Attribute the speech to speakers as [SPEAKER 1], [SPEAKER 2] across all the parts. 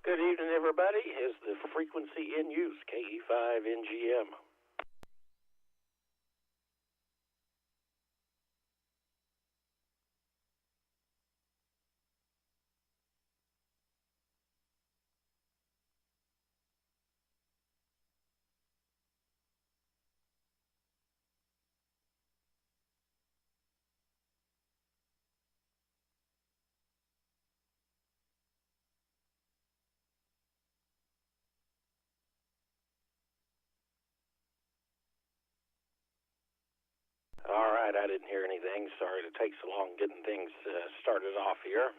[SPEAKER 1] Good evening, everybody. Is the frequency in use, KE5NGM? All right, I didn't hear anything. Sorry to take so long getting things started off here.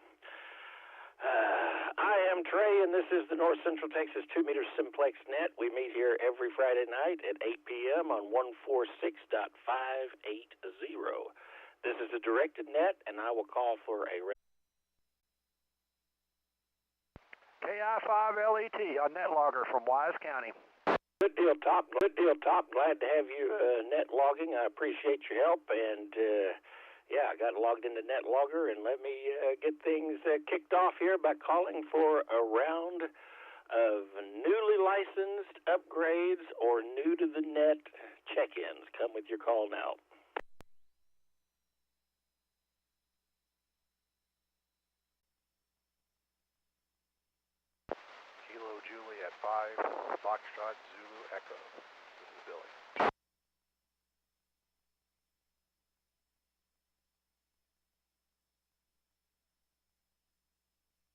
[SPEAKER 1] I am Trey, and this is the North Central Texas 2-meter Simplex net. We meet here every Friday night at 8 p.m. on 146.580. This is a directed net, and I will call for a
[SPEAKER 2] KI5LET on net logger from Wise County.
[SPEAKER 1] Good deal, Top. Good deal, Top. Glad to have you net logging. I appreciate your help. And, yeah, I got logged into net logger, and let me get things kicked off here by calling for a round of newly licensed upgrades or new to the net check-ins. Come with your call now.
[SPEAKER 2] Kilo Juliet 5, Foxtrot Zulu Echo. This is Billy.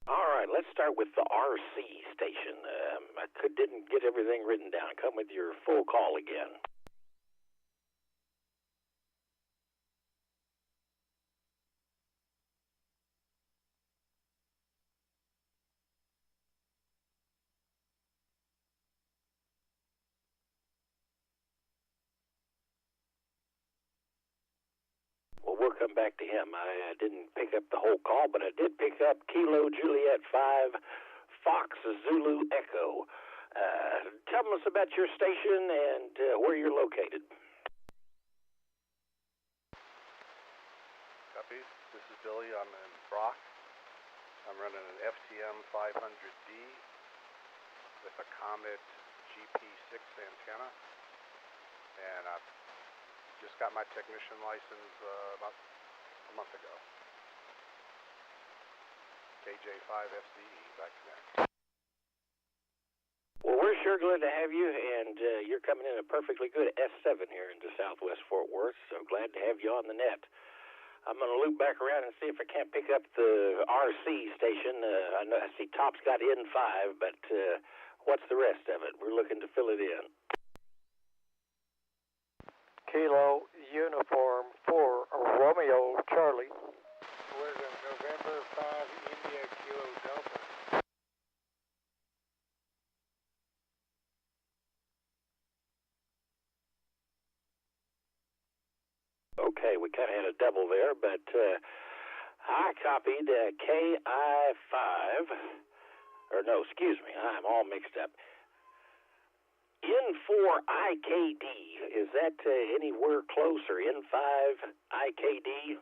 [SPEAKER 1] All right, let's start with the RC station. I didn't get everything written down. Come with your full call again. Well, we'll come back to him. I didn't pick up the whole call, but I did pick up Kilo Juliet 5, Fox Zulu Echo. Tell us about your station and where you're located.
[SPEAKER 2] Copy. This is Billy. I'm in Brock. I'm running an FTM 500D with a Comet GP6 antenna. And I've just got my technician license about a month ago. KJ5FCE, back to next.
[SPEAKER 1] Well, we're sure glad to have you, and you're coming in a perfectly good S7 here into Southwest Fort Worth, so glad to have you on the net. I'm going to loop back around and see if I can't pick up the RC station. I know I see Top's got N5, but what's the rest of it? We're looking to fill it in.
[SPEAKER 3] Kilo Uniform 4 Romeo Charlie.
[SPEAKER 4] Was of November 5 India Kilo Delta.
[SPEAKER 1] Okay, we kind of had a double there, but I copied KI5, or no, excuse me, I'm all mixed up. N4IKD, is that anywhere closer? N5IKD?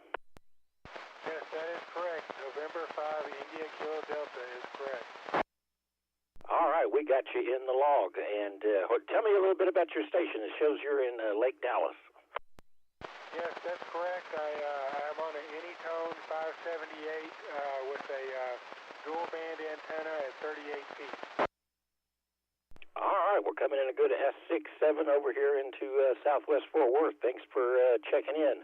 [SPEAKER 4] Yes, that is correct. November 5 India Kilo Delta is correct.
[SPEAKER 1] All right, we got you in the log. And tell me a little bit about your station. It shows you're in Lake Dallas.
[SPEAKER 4] Yes, that's correct. I'm on an Anytone 578 with a dual band antenna at 38 feet.
[SPEAKER 1] All right, we're coming in a good S67 over here into Southwest Fort Worth. Thanks for checking in.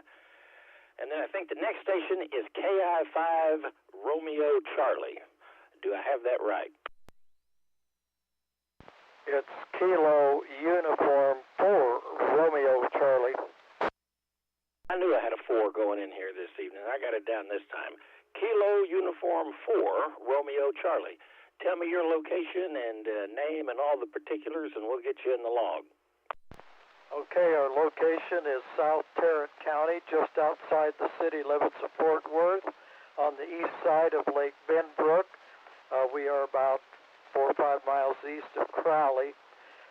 [SPEAKER 1] And then I think the next station is KI5 Romeo Charlie. Do I have that right?
[SPEAKER 3] It's Kilo Uniform 4 Romeo Charlie.
[SPEAKER 1] I knew I had a 4 going in here this evening. I got it down this time. Kilo Uniform 4 Romeo Charlie. Tell me your location and name and all the particulars, and we'll get you in the log.
[SPEAKER 3] Okay, our location is South Tarrant County, just outside the city limits of Fort Worth, on the east side of Lake Benbrook. We are about 4 or 5 miles east of Crowley.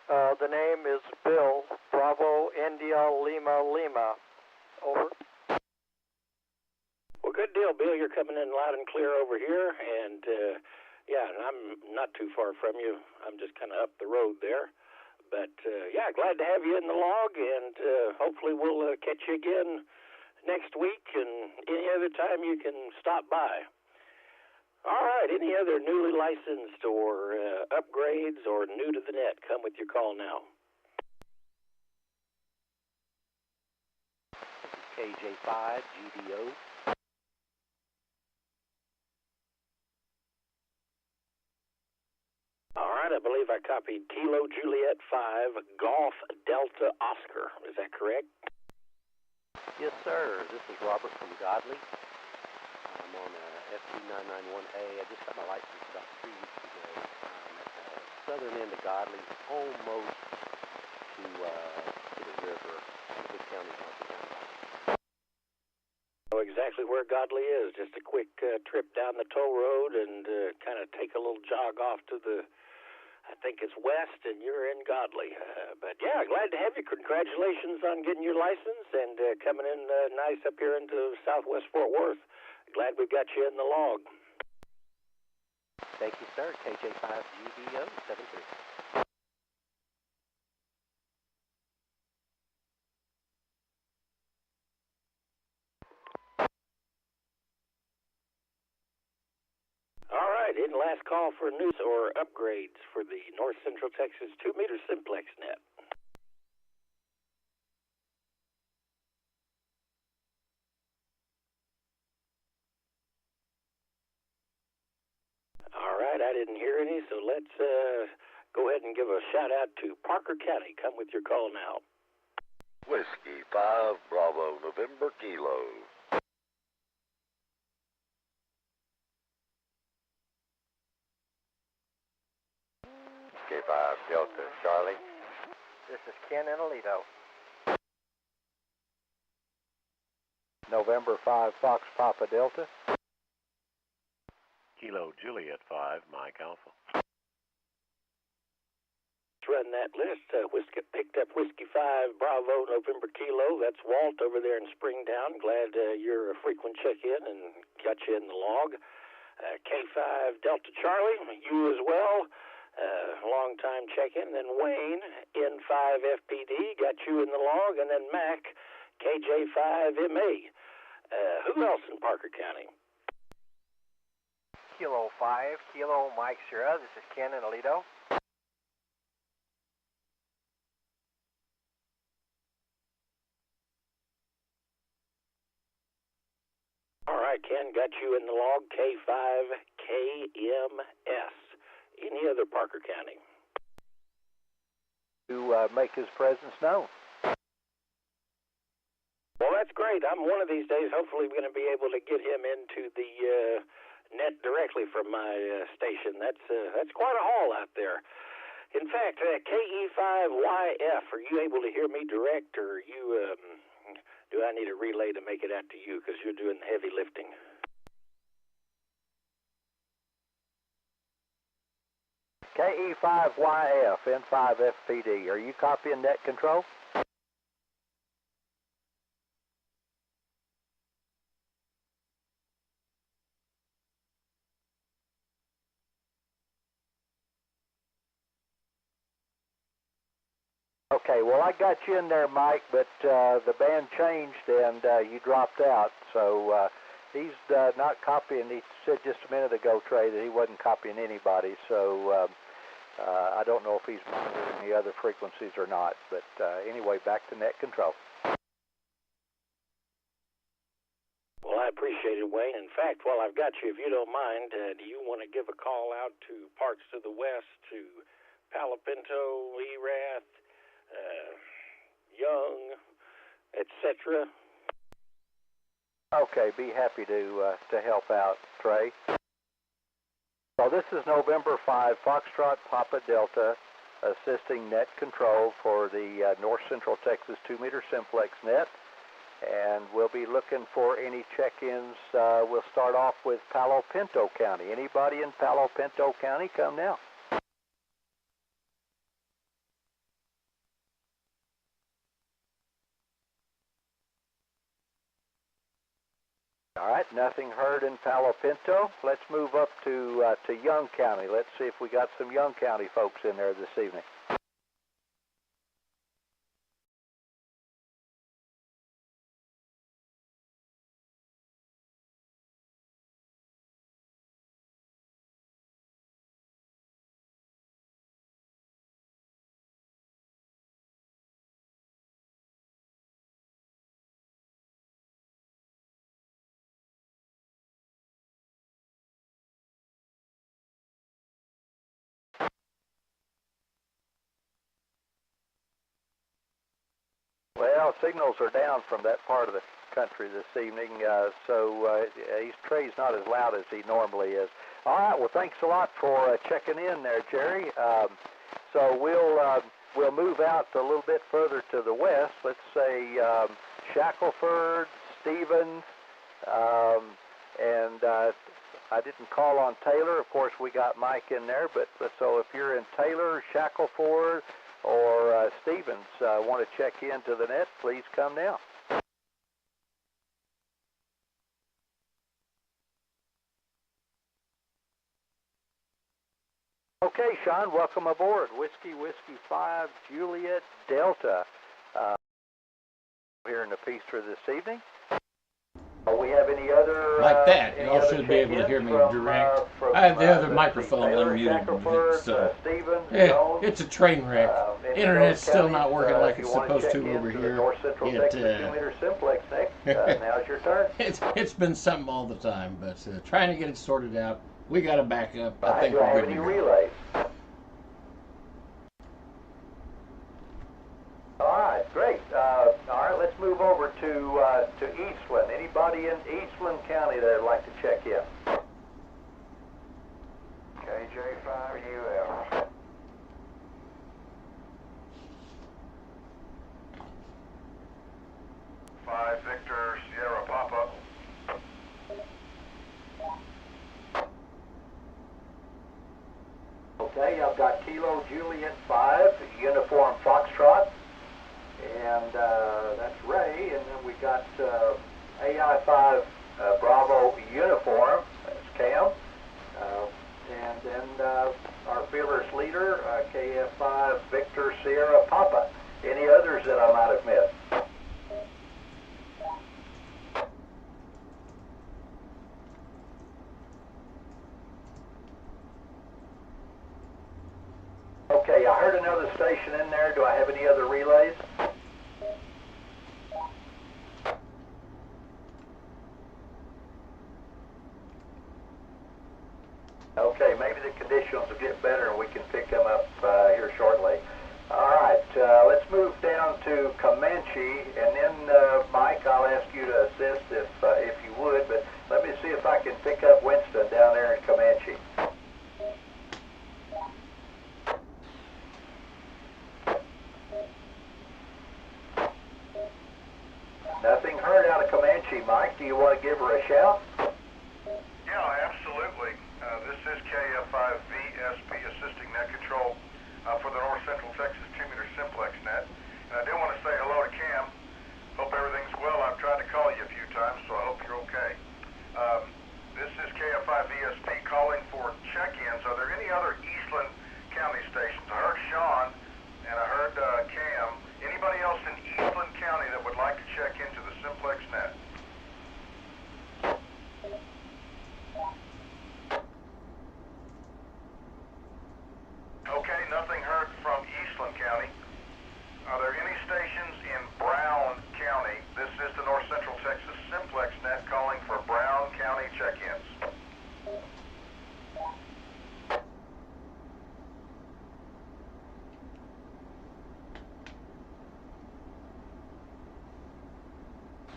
[SPEAKER 3] The name is Bill, Bravo, India, Lima, Lima. Over.
[SPEAKER 1] Well, good deal, Bill. You're coming in loud and clear over here, and Yeah, and I'm not too far from you. I'm just kind of up the road there. But, yeah, glad to have you in the log, and hopefully we'll catch you again next week and any other time you can stop by. All right, any other newly licensed or upgrades or new to the net, come with your call now.
[SPEAKER 5] KJ5 GDO.
[SPEAKER 1] All right, I believe I copied Kilo Juliet 5 Golf Delta Oscar. Is that correct?
[SPEAKER 5] Yes, sir. This is Robert from Godley. I'm on a FT-991A. I just got my license about 3 weeks ago. I'm at the southern end of Godley, almost to the river, the county line.
[SPEAKER 1] Know exactly where Godley is. Just a quick trip down the toll road and kind of take a little jog off to the, I think it's west, and you're in Godley. But yeah, glad to have you. Congratulations on getting your license and coming in nice up here into Southwest Fort Worth. Glad we got you in the log.
[SPEAKER 5] Thank you, sir. KJ5GBO 73.
[SPEAKER 1] All right, in last call for news or upgrades for the North Central Texas 2-meter Simplex net. All right, I didn't hear any, so let's go ahead and give a shout out to Parker County. Come with your call now.
[SPEAKER 6] Whiskey 5 Bravo November Kilo.
[SPEAKER 7] K5 Delta Charlie. This is Ken in Alito.
[SPEAKER 3] November 5 Fox Papa Delta.
[SPEAKER 8] Kilo Juliet 5 Mike Alpha.
[SPEAKER 1] Let's run that list. Picked up Whiskey 5 Bravo November Kilo. That's Walt over there in Springtown. Glad you're a frequent check-in and got you in the log. K5 Delta Charlie, you as well. Long time check-in. Then Wayne, N5 FPD, got you in the log. And then Mac, KJ5MA. Who else in Parker County?
[SPEAKER 7] Kilo 5, Kilo Mike Sierra. This is Ken in Alito.
[SPEAKER 1] All right, Ken, got you in the log. K5KMS. Any other Parker County?
[SPEAKER 3] To make his presence known.
[SPEAKER 1] Well, that's great. I'm one of these days hopefully going to be able to get him into the net directly from my station. That's quite a haul out there. In fact, KE5YF, are you able to hear me direct, or do I need a relay to make it out to you because you're doing the heavy lifting?
[SPEAKER 3] KE5YF, N5FPD. Are you copying net control? Okay, well, I got you in there, Mike, but the band changed and you dropped out. So he's not copying. He said just a minute ago, Trey, that he wasn't copying anybody. So I don't know if he's monitoring the other frequencies or not. But anyway, back to net control.
[SPEAKER 1] Well, I appreciate it, Wayne. In fact, while I've got you, if you don't mind, do you want to give a call out to parts to the west, to Palo Pinto, Erath, Young, etc.?
[SPEAKER 3] Okay, be happy to help out, Trey. So this is November 5, Foxtrot Papa Delta, assisting net control for the North Central Texas 2-meter Simplex net. And we'll be looking for any check-ins. We'll start off with Palo Pinto County. Anybody in Palo Pinto County, come now.
[SPEAKER 7] All right, nothing heard in Palo Pinto. Let's move up to Young County. Let's see if we got some Young County folks in there this evening. Well, signals are down from that part of the country this evening, so Trey's not as loud as he normally is. All right, well, thanks a lot for checking in there, Jerry. So we'll move out a little bit further to the west. Let's say Shackelford, Stevens, and I didn't call on Taylor. Of course, we got Mike in there, but so if you're in Taylor, Shackelford, or Stevens want to check into the net, please come now. Okay, Sean, welcome aboard. Whiskey 5, Juliet Delta here in the Peaster this evening. We have any other
[SPEAKER 9] like that? Y'all should be able to hear me direct. I have the other microphone unmuted. So it's a train wreck. Internet's still not working like it's supposed to over here.
[SPEAKER 7] Simplex next. Now's your turn.
[SPEAKER 9] It's been something all the time, but trying to get it sorted out. We got to back up. I think we're good to go.
[SPEAKER 7] Relays? All right, great. All right, let's move over to Eastland. Anybody in Eastland County that would like to check in?
[SPEAKER 4] KJ5UF.
[SPEAKER 2] 5 Victor Sierra Papa.
[SPEAKER 7] Okay, I've got Kilo Juliet 5, Uniform Foxtrot, and that's Ray, and then we got AI5 Bravo Uniform, that's Cam, and then our fearless leader, KF5 Victor Sierra Papa. Any others that I might have missed? Okay, I heard another station in there. Do I have any other relays? Okay, maybe the conditions will get better and we can pick them up here shortly. All right, let's move down to Comanche, and then Mike, I'll ask you to assist if you would, but let me see if I can pick up Winston down there in Comanche. Nothing heard out of Comanche, Mike. Do you want to give her a shout?
[SPEAKER 2] Yeah, absolutely. This is KF5VSP assisting net control for the North Central Texas 2-meter Simplex net. And I do want to say hello to Cam. Hope everything's well. I've tried to call you a few times, so I hope you're okay. This is KF5VSP calling for check-ins. Are there any other Eastland County stations? I heard Sean and I heard Cam. Anybody else in Eastland County that would like to check into the Simplex net? Okay, nothing heard from Eastland County. Are there any stations in Brown County? This is the North Central Texas Simplex net calling for Brown County check-ins.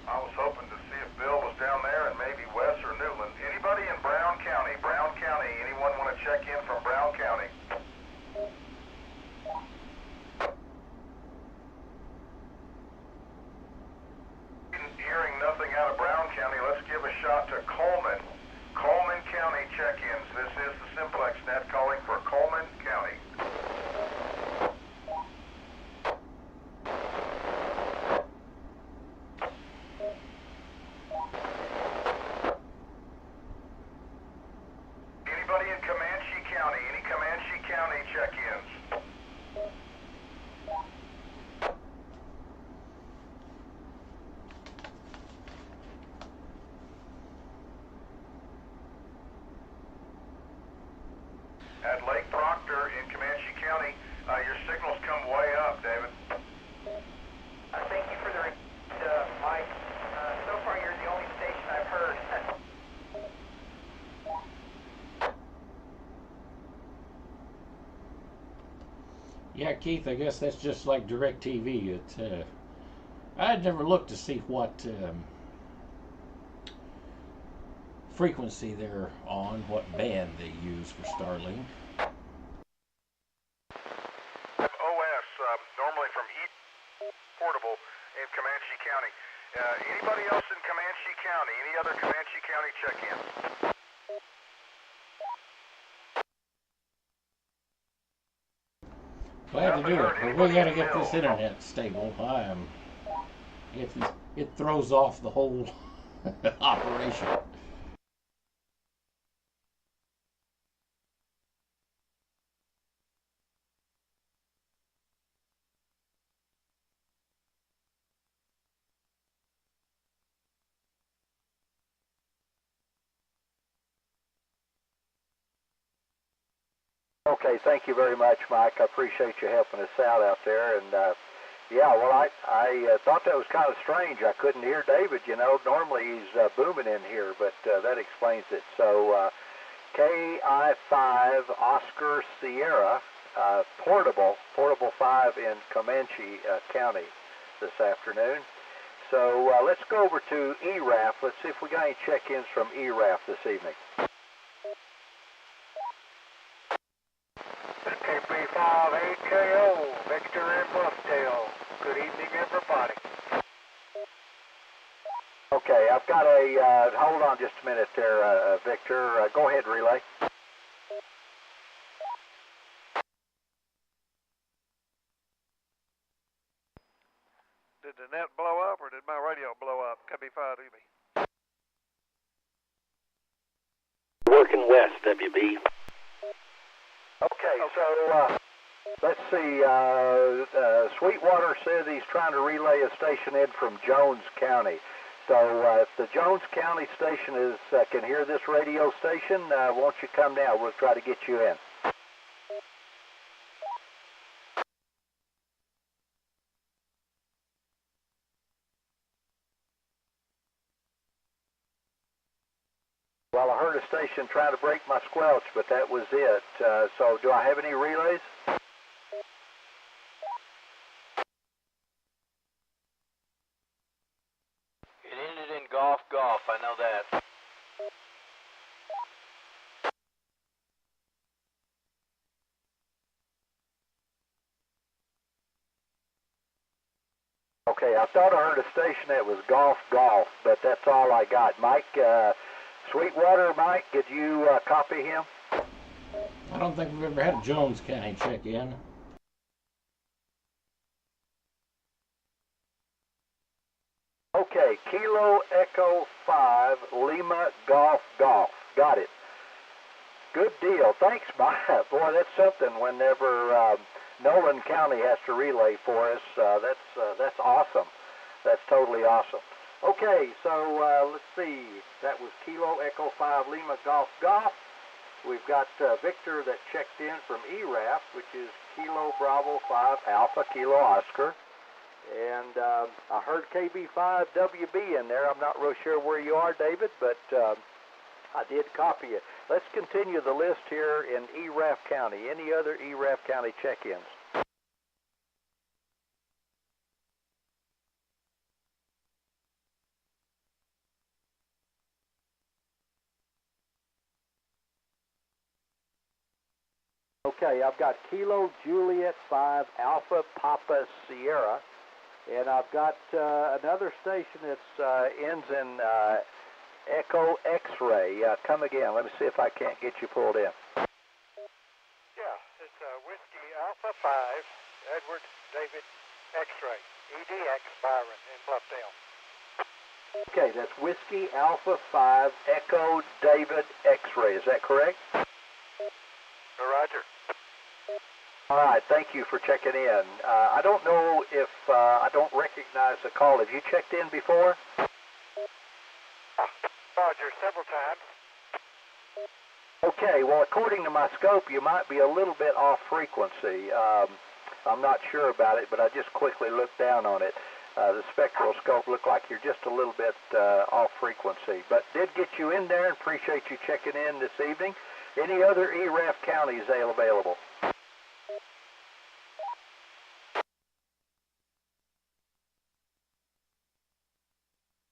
[SPEAKER 2] I was hoping to see if Bill was down there and maybe Wes or Newland. Anybody in Brown County? Brown County, anyone want to check in from Brown County? Hearing nothing out of Brown County, let's give a shot to Coleman. Coleman County check-ins. This is the Simplex net calling for Coleman County. At Lake Proctor in Comanche County, your signals come way up, David.
[SPEAKER 7] Thank you for the Mike. So far, you're the only station I've heard.
[SPEAKER 9] Yeah, Keith, I guess that's just like DirecTV. I'd never looked to see what frequency they're on, what band they use for Starlink.
[SPEAKER 2] OS, normally from East Portable in Comanche County. Anybody else in Comanche County? Any other Comanche County check-ins?
[SPEAKER 9] Glad to do it, but we got to get this internet stable. It throws off the whole operation.
[SPEAKER 7] Okay, thank you very much, Mike. I appreciate you helping us out there. And yeah, well, I thought that was kind of strange. I couldn't hear David. You know, normally he's booming in here, but that explains it. So KI5 Oscar Sierra Portable 5 in Comanche County this afternoon. So let's go over to ERAF. Let's see if we got any check-ins from ERAF this evening.
[SPEAKER 4] KP5AKO, Victor in Bluffdale. Good evening, everybody.
[SPEAKER 7] Okay, I've got a, hold on just a minute there, Victor. Go ahead, relay.
[SPEAKER 2] Did the net blow up or did my radio blow up? KB5EB.
[SPEAKER 1] Working west, WB.
[SPEAKER 7] Okay, so let's see. Sweetwater said he's trying to relay a station in from Jones County. So if the Jones County station can hear this radio station, won't you come down? We'll try to get you in. Well, I heard a station trying to break my squelch, but that was it. So do I have any relays?
[SPEAKER 10] It ended in golf, I know that.
[SPEAKER 7] Okay, I thought I heard a station that was golf, but that's all I got. Mike, Sweetwater, Mike, did you copy him?
[SPEAKER 9] I don't think we've ever had a Jones County check-in.
[SPEAKER 7] Okay, Kilo Echo 5, Lima Golf. Got it. Good deal. Thanks, Mike. Boy, that's something whenever Nolan County has to relay for us. That's awesome. That's totally awesome. Okay, so let's see. That was Kilo Echo 5 Lima Golf. We've got Victor that checked in from ERAF, which is Kilo Bravo 5 Alpha Kilo Oscar. And I heard KB5WB in there. I'm not real sure where you are, David, but I did copy it. Let's continue the list here in ERAF County. Any other ERAF County check-ins? Okay, I've got Kilo Juliet 5 Alpha Papa Sierra, and I've got another station that ends in Echo X-Ray. Come again. Let me see if I can't get you pulled in.
[SPEAKER 4] Yeah, it's Whiskey Alpha 5, Edward David X-Ray, EDX Byron in Bluffdale.
[SPEAKER 7] Okay, that's Whiskey Alpha 5 Echo David X-Ray. Is that correct?
[SPEAKER 4] Roger.
[SPEAKER 7] All right, thank you for checking in. I don't know if I don't recognize the call. Have you checked in before?
[SPEAKER 4] Roger, several times.
[SPEAKER 7] Okay, well, according to my scope, you might be a little bit off frequency. I'm not sure about it, but I just quickly looked down on it. The spectral scope looked like you're just a little bit off frequency, but did get you in there and appreciate you checking in this evening. Any other ERAF counties available?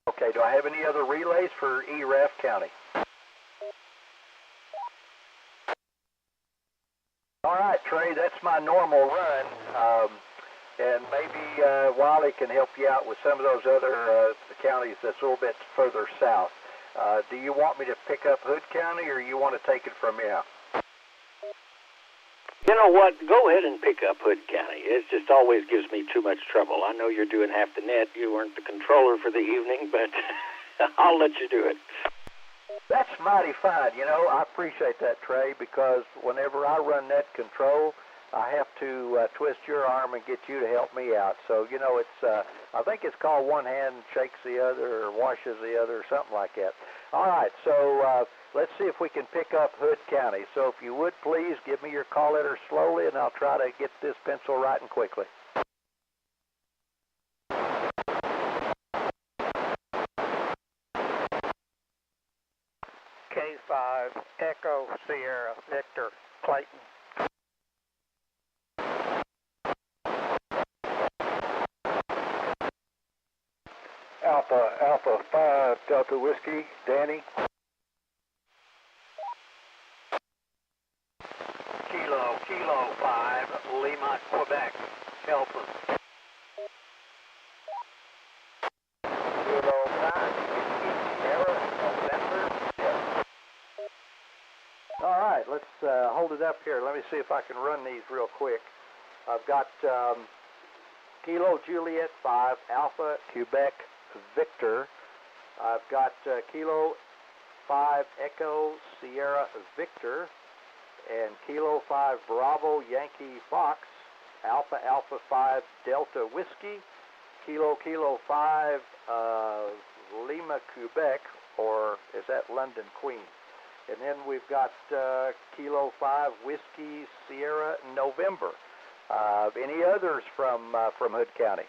[SPEAKER 7] Okay, do I have any other relays for ERAF County? All right, Trey, that's my normal run, and maybe Wally can help you out with some of those other counties that's a little bit further south. Do you want me to pick up Hood County, or you want to take it from here?
[SPEAKER 1] You know what? Go ahead and pick up Hood County. It just always gives me too much trouble. I know you're doing half the net. You weren't the controller for the evening, but I'll let you do it.
[SPEAKER 7] That's mighty fine. You know, I appreciate that, Trey, because whenever I run net control, I have to twist your arm and get you to help me out. So, you know, it's I think it's called one hand shakes the other or washes the other or something like that. All right, so let's see if we can pick up Hood County. So if you would, please give me your call letter slowly, and I'll try to get this pencil writing quickly.
[SPEAKER 3] K5, Echo, Sierra, Victor, Clayton.
[SPEAKER 4] Alpha 5, Delta Whiskey, Danny.
[SPEAKER 5] Kilo 5, Lima, Quebec, Alpha.
[SPEAKER 7] Kilo 5, Sierra, November. Yeah. All right, let's hold it up here. Let me see if I can run these real quick. I've got Kilo Juliet 5, Alpha, Quebec, Victor. I've got Kilo 5 Echo Sierra Victor and Kilo 5 Bravo Yankee Fox, Alpha Alpha 5 Delta Whiskey, Kilo 5 Lima Quebec, or is that London Queen? And then we've got Kilo 5 Whiskey Sierra November. Any others from Hood County?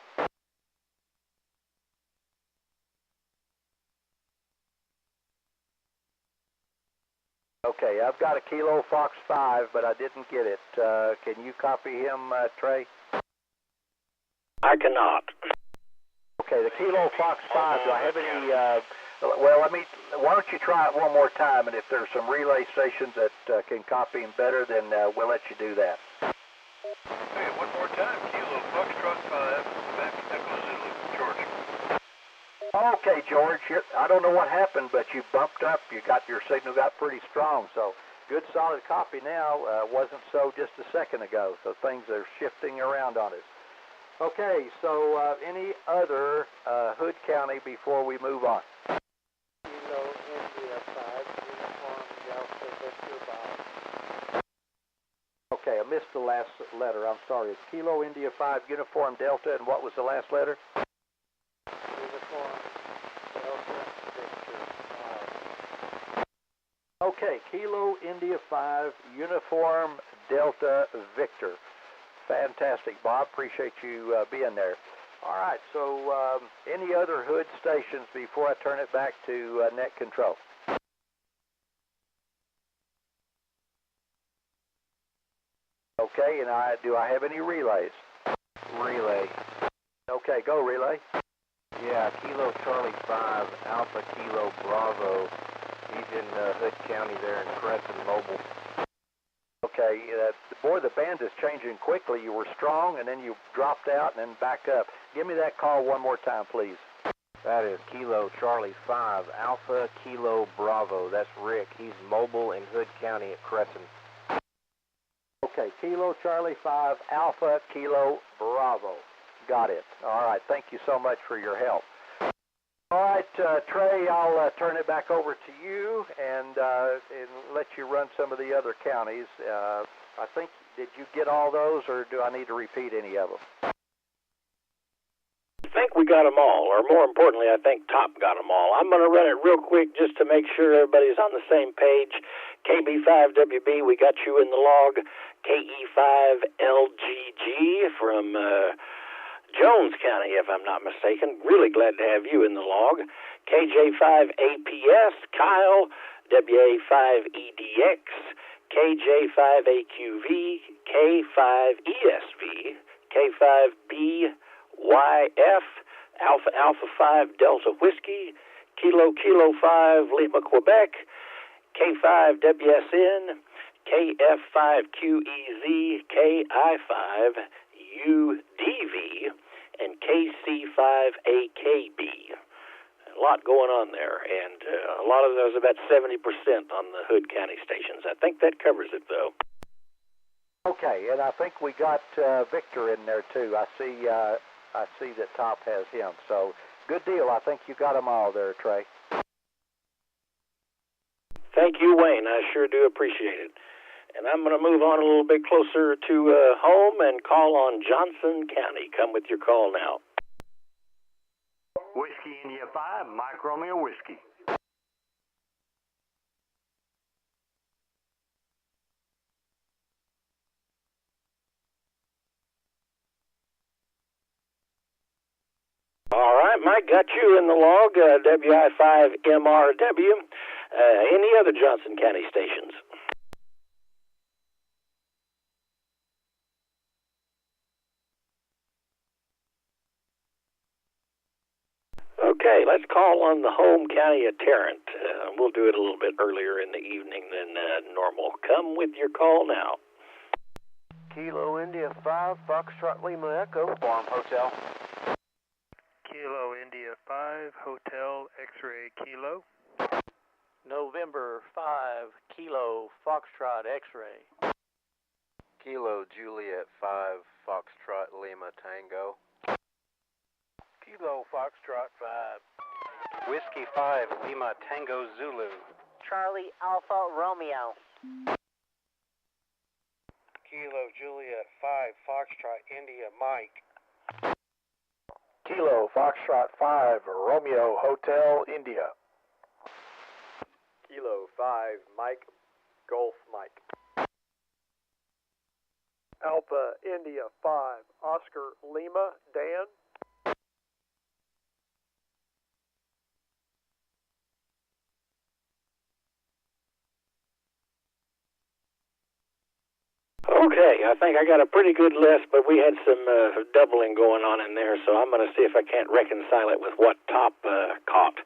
[SPEAKER 7] Okay, I've got a Kilo Fox 5, but I didn't get it. Can you copy him, Trey?
[SPEAKER 1] I cannot.
[SPEAKER 7] Okay, the Kilo Fox 5, do I have any, well, why don't you try it one more time, and if there's some relay stations that can copy him better, then we'll let you do that.
[SPEAKER 2] Hey, one more time, Kilo Foxtrot 5, back Echo Zulu, George.
[SPEAKER 7] Okay, George, I don't know what happened, but you bumped up. Your signal got pretty strong, so good solid copy now. Wasn't so just a second ago, so things are shifting around on us. Okay, so any other Hood County before we move on?
[SPEAKER 3] Kilo India 5, Uniform Delta Victor Bob.
[SPEAKER 7] Okay, I missed the last letter. I'm sorry. It's Kilo India 5, Uniform Delta, and what was the last letter? Okay, Kilo India 5, Uniform Delta Victor. Fantastic, Bob. Appreciate you being there. All right, so any other Hood stations before I turn it back to net control? Okay, and do I have any relays?
[SPEAKER 5] Relay.
[SPEAKER 7] Okay, go relay.
[SPEAKER 5] Yeah, Kilo Charlie 5, Alpha Kilo Bravo. He's in Hood County there in Crescent Mobile.
[SPEAKER 7] Okay, boy, the band is changing quickly. You were strong, and then you dropped out and then back up. Give me that call one more time, please.
[SPEAKER 5] That is Kilo Charlie 5, Alpha Kilo Bravo. That's Rick. He's mobile in Hood County at Crescent.
[SPEAKER 7] Okay, Kilo Charlie 5, Alpha Kilo Bravo. Got it. All right, thank you so much for your help. All right, Trey, I'll turn it back over to you and let you run some of the other counties. I think, did you get all those, or do I need to repeat any of them?
[SPEAKER 1] think we got them all, or more importantly, I think Top got them all. I'm going to run it real quick just to make sure everybody's on the same page. KB5WB, we got you in the log. KE5LGG from Jones County, if I'm not mistaken. Really glad to have you in the log. KJ5APS, Kyle, WA5EDX, KJ5AQV, K5ESV, K5BYF, Alpha Alpha 5 Delta Whiskey, Kilo Kilo 5 Lima Quebec, K5WSN, KF5QEZ, KI5UDV, and KC5AKB. A lot going on there, and a lot of those, about 70% on the Hood County stations. I think that covers it, though.
[SPEAKER 7] Okay, and I think we got Victor in there too. I see that Top has him. So good deal. I think you got them all there, Trey.
[SPEAKER 1] Thank you, Wayne. I sure do appreciate it. And I'm going to move on a little bit closer to home and call on Johnson County. Come with your call now.
[SPEAKER 11] Whiskey India 5, Mike Romeo Whiskey.
[SPEAKER 1] All right, Mike, got you in the log, WI5MRW. Any other Johnson County stations? Okay, let's call on the home county of Tarrant. We'll do it a little bit earlier in the evening than normal. Come with your call now.
[SPEAKER 5] Kilo India 5, Foxtrot Lima Echo, Farm Hotel.
[SPEAKER 4] Kilo India 5, Hotel X-Ray Kilo.
[SPEAKER 5] November 5, Kilo Foxtrot X-Ray.
[SPEAKER 12] Kilo Juliet 5, Foxtrot Lima Tango.
[SPEAKER 4] Kilo Foxtrot 5.
[SPEAKER 13] Whiskey 5, Lima Tango Zulu.
[SPEAKER 14] Charlie Alpha Romeo.
[SPEAKER 2] Kilo Juliet 5, Foxtrot India Mike.
[SPEAKER 3] Kilo Foxtrot 5, Romeo Hotel India.
[SPEAKER 15] Kilo 5, Mike Golf Mike.
[SPEAKER 3] Alpha India 5, Oscar Lima Dan.
[SPEAKER 1] Okay, I think I got a pretty good list, but we had some doubling going on in there, so I'm going to see if I can't reconcile it with what Top caught.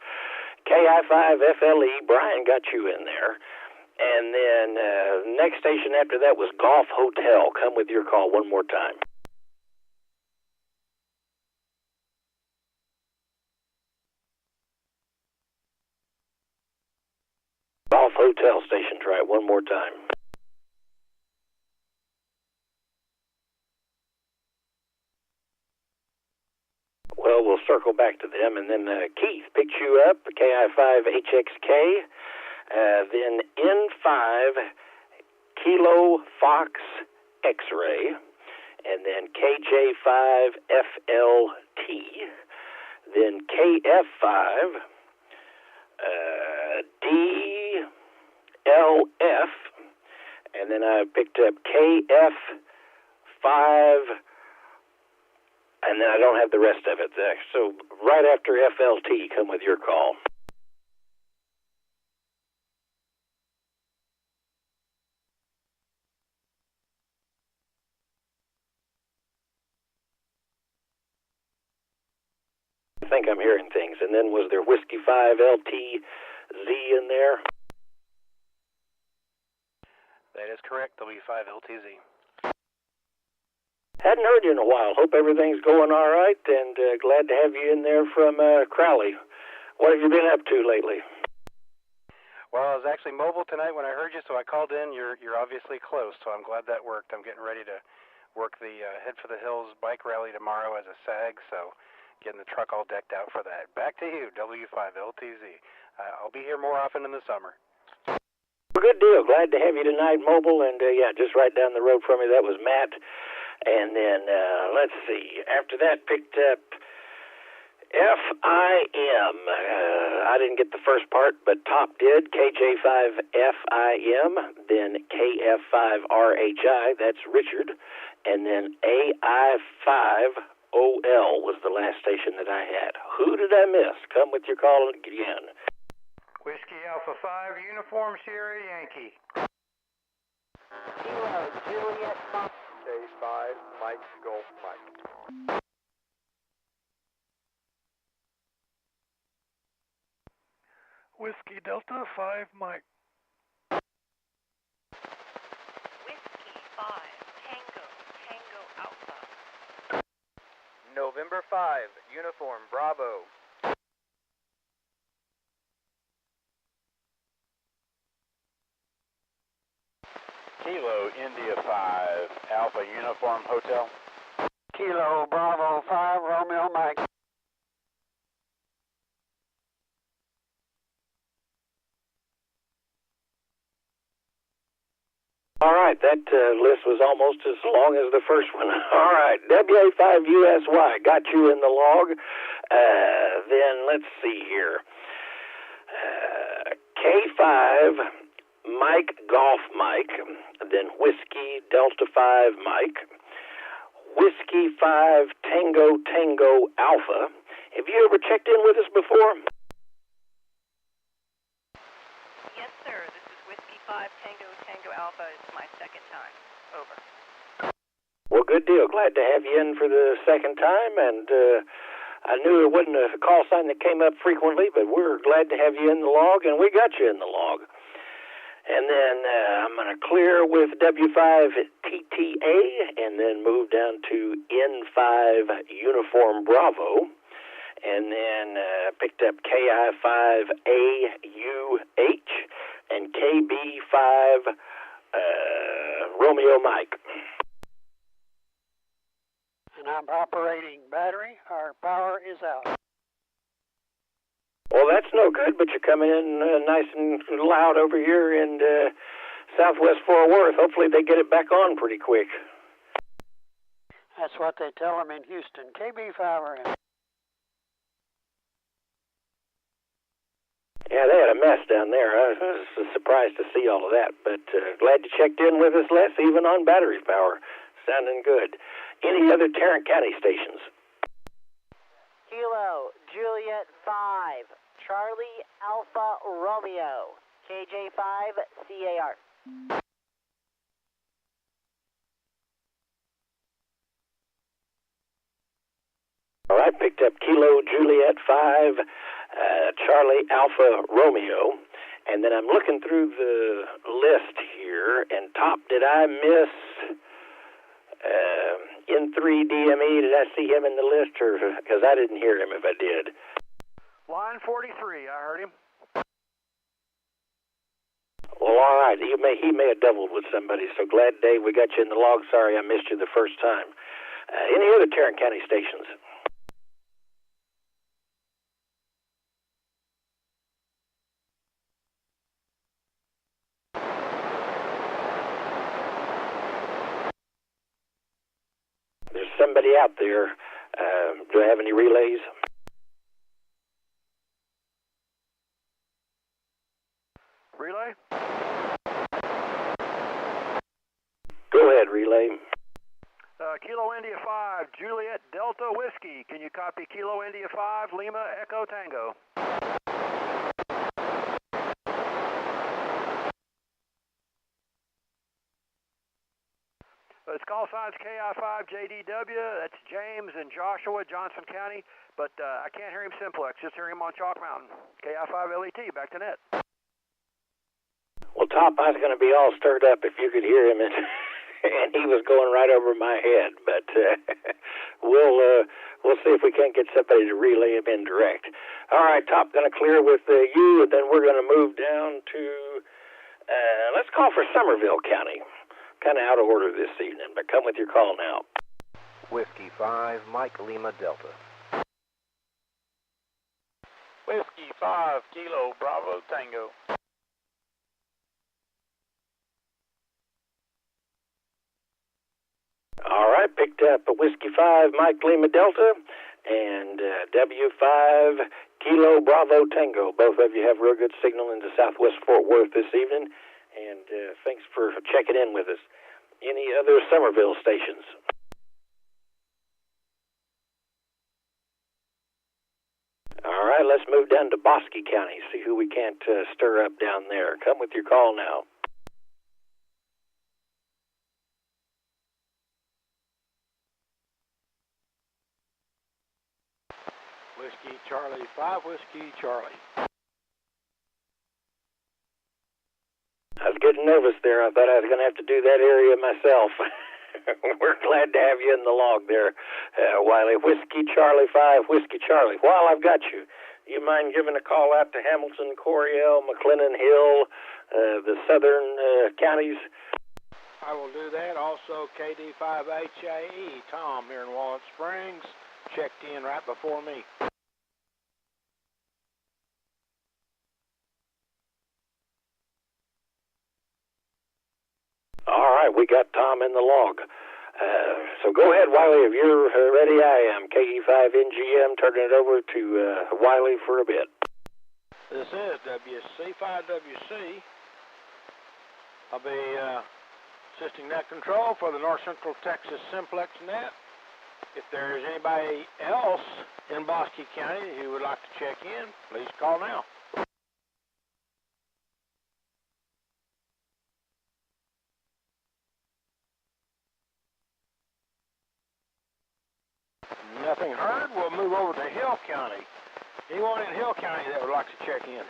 [SPEAKER 1] KI5FLE, Brian got you in there. And then next station after that was Golf Hotel. Come with your call one more time. Golf Hotel station, try it one more time. Well, we'll circle back to them, and then Keith picks you up, KI5HXK, then N5 Kilo Fox X-Ray, and then KJ5FLT, then KF5 DLF, and then I picked up KF5, and then I don't have the rest of it. So right after FLT, come with your call. I think I'm hearing things. And then was there Whiskey 5 LTZ in there?
[SPEAKER 13] That is correct, W5LTZ.
[SPEAKER 1] Hadn't heard you in a while. Hope everything's going all right, and glad to have you in there from Crowley. What have you been up to lately?
[SPEAKER 13] Well, I was actually mobile tonight when I heard you, so I called in. You're obviously close, so I'm glad that worked. I'm getting ready to work the Head for the Hills bike rally tomorrow as a SAG, so getting the truck all decked out for that. Back to you, W5LTZ. I'll be here more often in the summer.
[SPEAKER 1] Well, good deal. Glad to have you tonight, mobile, and yeah, just right down the road from me, that was Matt. And then, let's see, after that picked up FIM. I didn't get the first part, but Top did. KJ5FIM, then KF5RHI, that's Richard, and then AI5OL was the last station that I had. Who did I miss? Come with your call again.
[SPEAKER 4] Whiskey Alpha 5, Uniform Sierra Yankee.
[SPEAKER 14] Kilo Juliet Fox.
[SPEAKER 15] K5, Mike Golf Mike.
[SPEAKER 4] Whiskey Delta 5, Mike.
[SPEAKER 16] Whiskey 5, Tango Alpha.
[SPEAKER 12] November 5, Uniform Bravo.
[SPEAKER 17] Kilo India 5, Alpha Uniform Hotel.
[SPEAKER 11] Kilo Bravo 5, Romeo Mike.
[SPEAKER 1] All right, that list was almost as long as the first one. All right, WA5USY, got you in the log. Then let's see here. K5, Mike Golf Mike, then Whiskey Delta 5 Mike, Whiskey 5 Tango Alpha. Have you ever checked in with us before?
[SPEAKER 16] Yes, sir. This is Whiskey 5 Tango Alpha. It's my second time. Over.
[SPEAKER 1] Well, good deal. Glad to have you in for the second time, and I knew it wasn't a call sign that came up frequently, but we're glad to have you in the log, and we got you in the log. And then I'm going to clear with W5TTA, and then move down to N5 Uniform Bravo, and then picked up KI5AUH and KB5 Romeo Mike.
[SPEAKER 11] And I'm operating battery. Our power is out.
[SPEAKER 1] Well, that's no good, but you're coming in nice and loud over here in Southwest Fort Worth. Hopefully they get it back on pretty quick.
[SPEAKER 11] That's what they tell them in Houston. KB5RM.
[SPEAKER 1] Yeah, they had a mess down there. I was surprised to see all of that, but glad you checked in with us, Les, even on battery power. Sounding good. Any other Tarrant County stations?
[SPEAKER 14] Kilo Juliet 5, Charlie Alpha Romeo, KJ5 CAR.
[SPEAKER 1] All right, picked up Kilo Juliet 5, Charlie Alpha Romeo, and then I'm looking through the list here, and Top, did I miss N3DME? Did I see him in the list, or because I didn't hear him if I did?
[SPEAKER 4] Line 43, I heard him.
[SPEAKER 1] Well, all right, he may have doubled with somebody, so glad, Dave, we got you in the log. Sorry I missed you the first time. Any other Tarrant County stations? There's somebody out there. Do I have any relays?
[SPEAKER 4] Relay?
[SPEAKER 1] Go ahead, relay.
[SPEAKER 4] Kilo India 5, Juliet Delta Whiskey. Can you copy Kilo India 5, Lima Echo Tango? It's call signs KI5JDW. That's James and Joshua, Johnson County. But I can't hear him Simplex. Just hear him on Chalk Mountain. KI5LET, back to net.
[SPEAKER 1] Well, Top, I was going to be all stirred up if you could hear him, and he was going right over my head. But we'll see if we can't get somebody to relay him in direct. All right, Top, going to clear with you, and then we're going to move down to, let's call for Somerville County. Kind of out of order this evening, but come with your call now.
[SPEAKER 12] Whiskey 5, Mike Lima Delta.
[SPEAKER 17] Whiskey 5, Kilo Bravo Tango.
[SPEAKER 1] All right, picked up a Whiskey 5, Mike Lima Delta, and W5 Kilo Bravo Tango. Both of you have real good signal into Southwest Fort Worth this evening, and thanks for checking in with us. Any other Somerville stations? All right, let's move down to Bosque County, see who we can't stir up down there. Come with your call now.
[SPEAKER 17] Whiskey Charlie 5, Whiskey Charlie.
[SPEAKER 1] I was getting nervous there. I thought I was going to have to do that area myself. We're glad to have you in the log there, Wiley. Whiskey Charlie 5, Whiskey Charlie. While I've got you, you mind giving a call out to Hamilton, Coryell, McLennan Hill, the southern counties?
[SPEAKER 17] I will do that. Also, KD5HAE, Tom here in Walnut Springs, checked in right before me.
[SPEAKER 1] All right, we got Tom in the log. So go ahead, Wiley. If you're ready, I am. KE5NGM, turning it over to Wiley for a bit.
[SPEAKER 17] This is WC5WC. I'll be assisting net control for the North Central Texas Simplex net. If there's anybody else in Bosque County who would like to check in, please call now. Nothing heard. We'll move over to Hill County. Anyone in Hill County that would like to check in?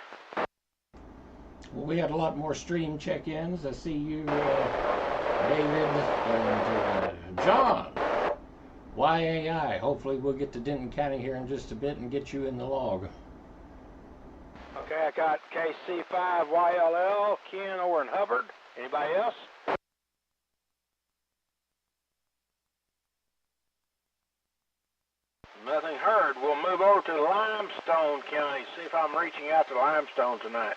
[SPEAKER 9] Well, we had a lot more stream check-ins. I see you, David and John. YAI. Hopefully we'll get to Denton County here in just a bit and get you in the log.
[SPEAKER 17] Okay, I got KC5YLL, Ken over in Hubbard. Anybody else? Nothing heard. We'll move over to Limestone County, see if I'm reaching out to Limestone tonight.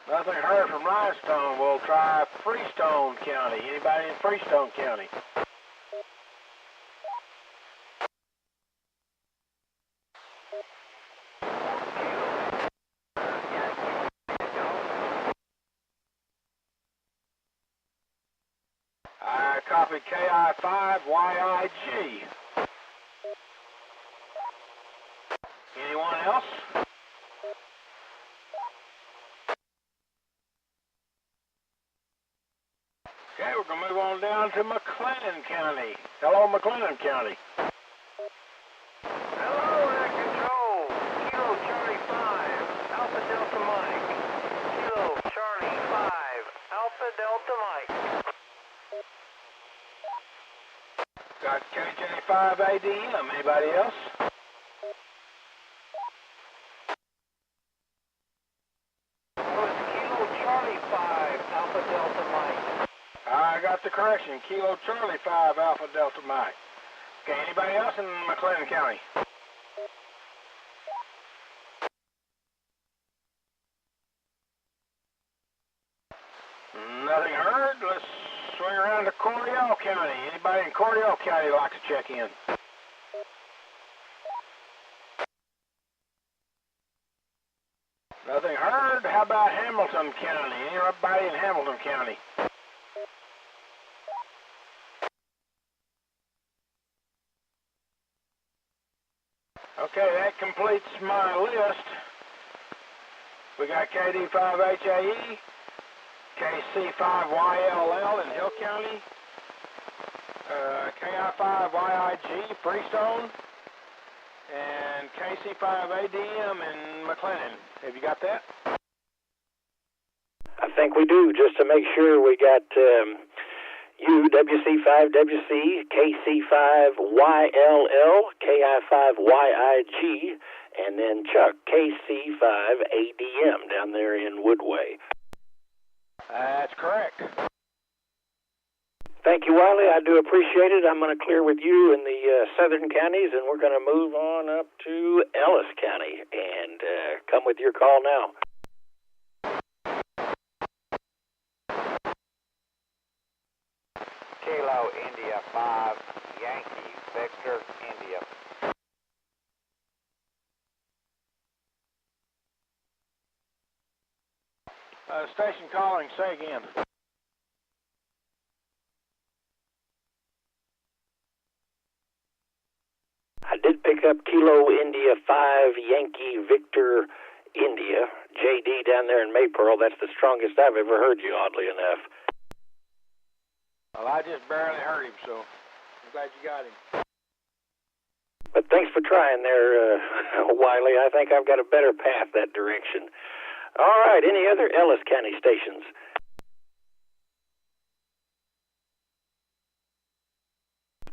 [SPEAKER 17] Nothing heard from Limestone. We'll try Freestone County. Anybody in Freestone County? I copy KI5YIG. Anyone else? Okay, we're going to move on down to McLennan County. Hello, McLennan County.
[SPEAKER 18] Hello, net control. Kilo Charlie 5, Alpha Delta Mike. Kilo Charlie 5, Alpha Delta Mike.
[SPEAKER 17] Got KJ5ADM. Anybody else?
[SPEAKER 18] Was Kilo Charlie 5, Alpha Delta Mike.
[SPEAKER 17] I got the correction. Kilo Charlie 5, Alpha Delta Mike. Okay, anybody else in McLennan County? Nothing heard. Let's swing around to Coryell County. Anybody in Coryell County like to check in? Nothing heard. How about Hamilton County? Anybody in Hamilton County? Okay, that completes my list. We got KD5HAE, KC5YLL in Hill County, KI5YIG, Freestone, and KC5ADM in McLennan. Have you got that?
[SPEAKER 1] I think we do, just to make sure. We got you, WC5WC, KC5YLL, KI5YIG, and then Chuck, KC5ADM down there in Woodway.
[SPEAKER 17] That's correct.
[SPEAKER 1] Thank you, Wiley. I do appreciate it. I'm going to clear with you in the southern counties, and we're going to move on up to Ellis County and come with your call now.
[SPEAKER 12] 5 Yankee Victor India.
[SPEAKER 17] Station calling, say again.
[SPEAKER 1] I did pick up Kilo India 5 Yankee Victor India. JD down there in Maypearl, that's the strongest I've ever heard you, oddly enough.
[SPEAKER 17] Well, I just barely heard him, so I'm glad you got him.
[SPEAKER 1] But thanks for trying there, Wiley. I think I've got a better path that direction. All right, any other Ellis County stations?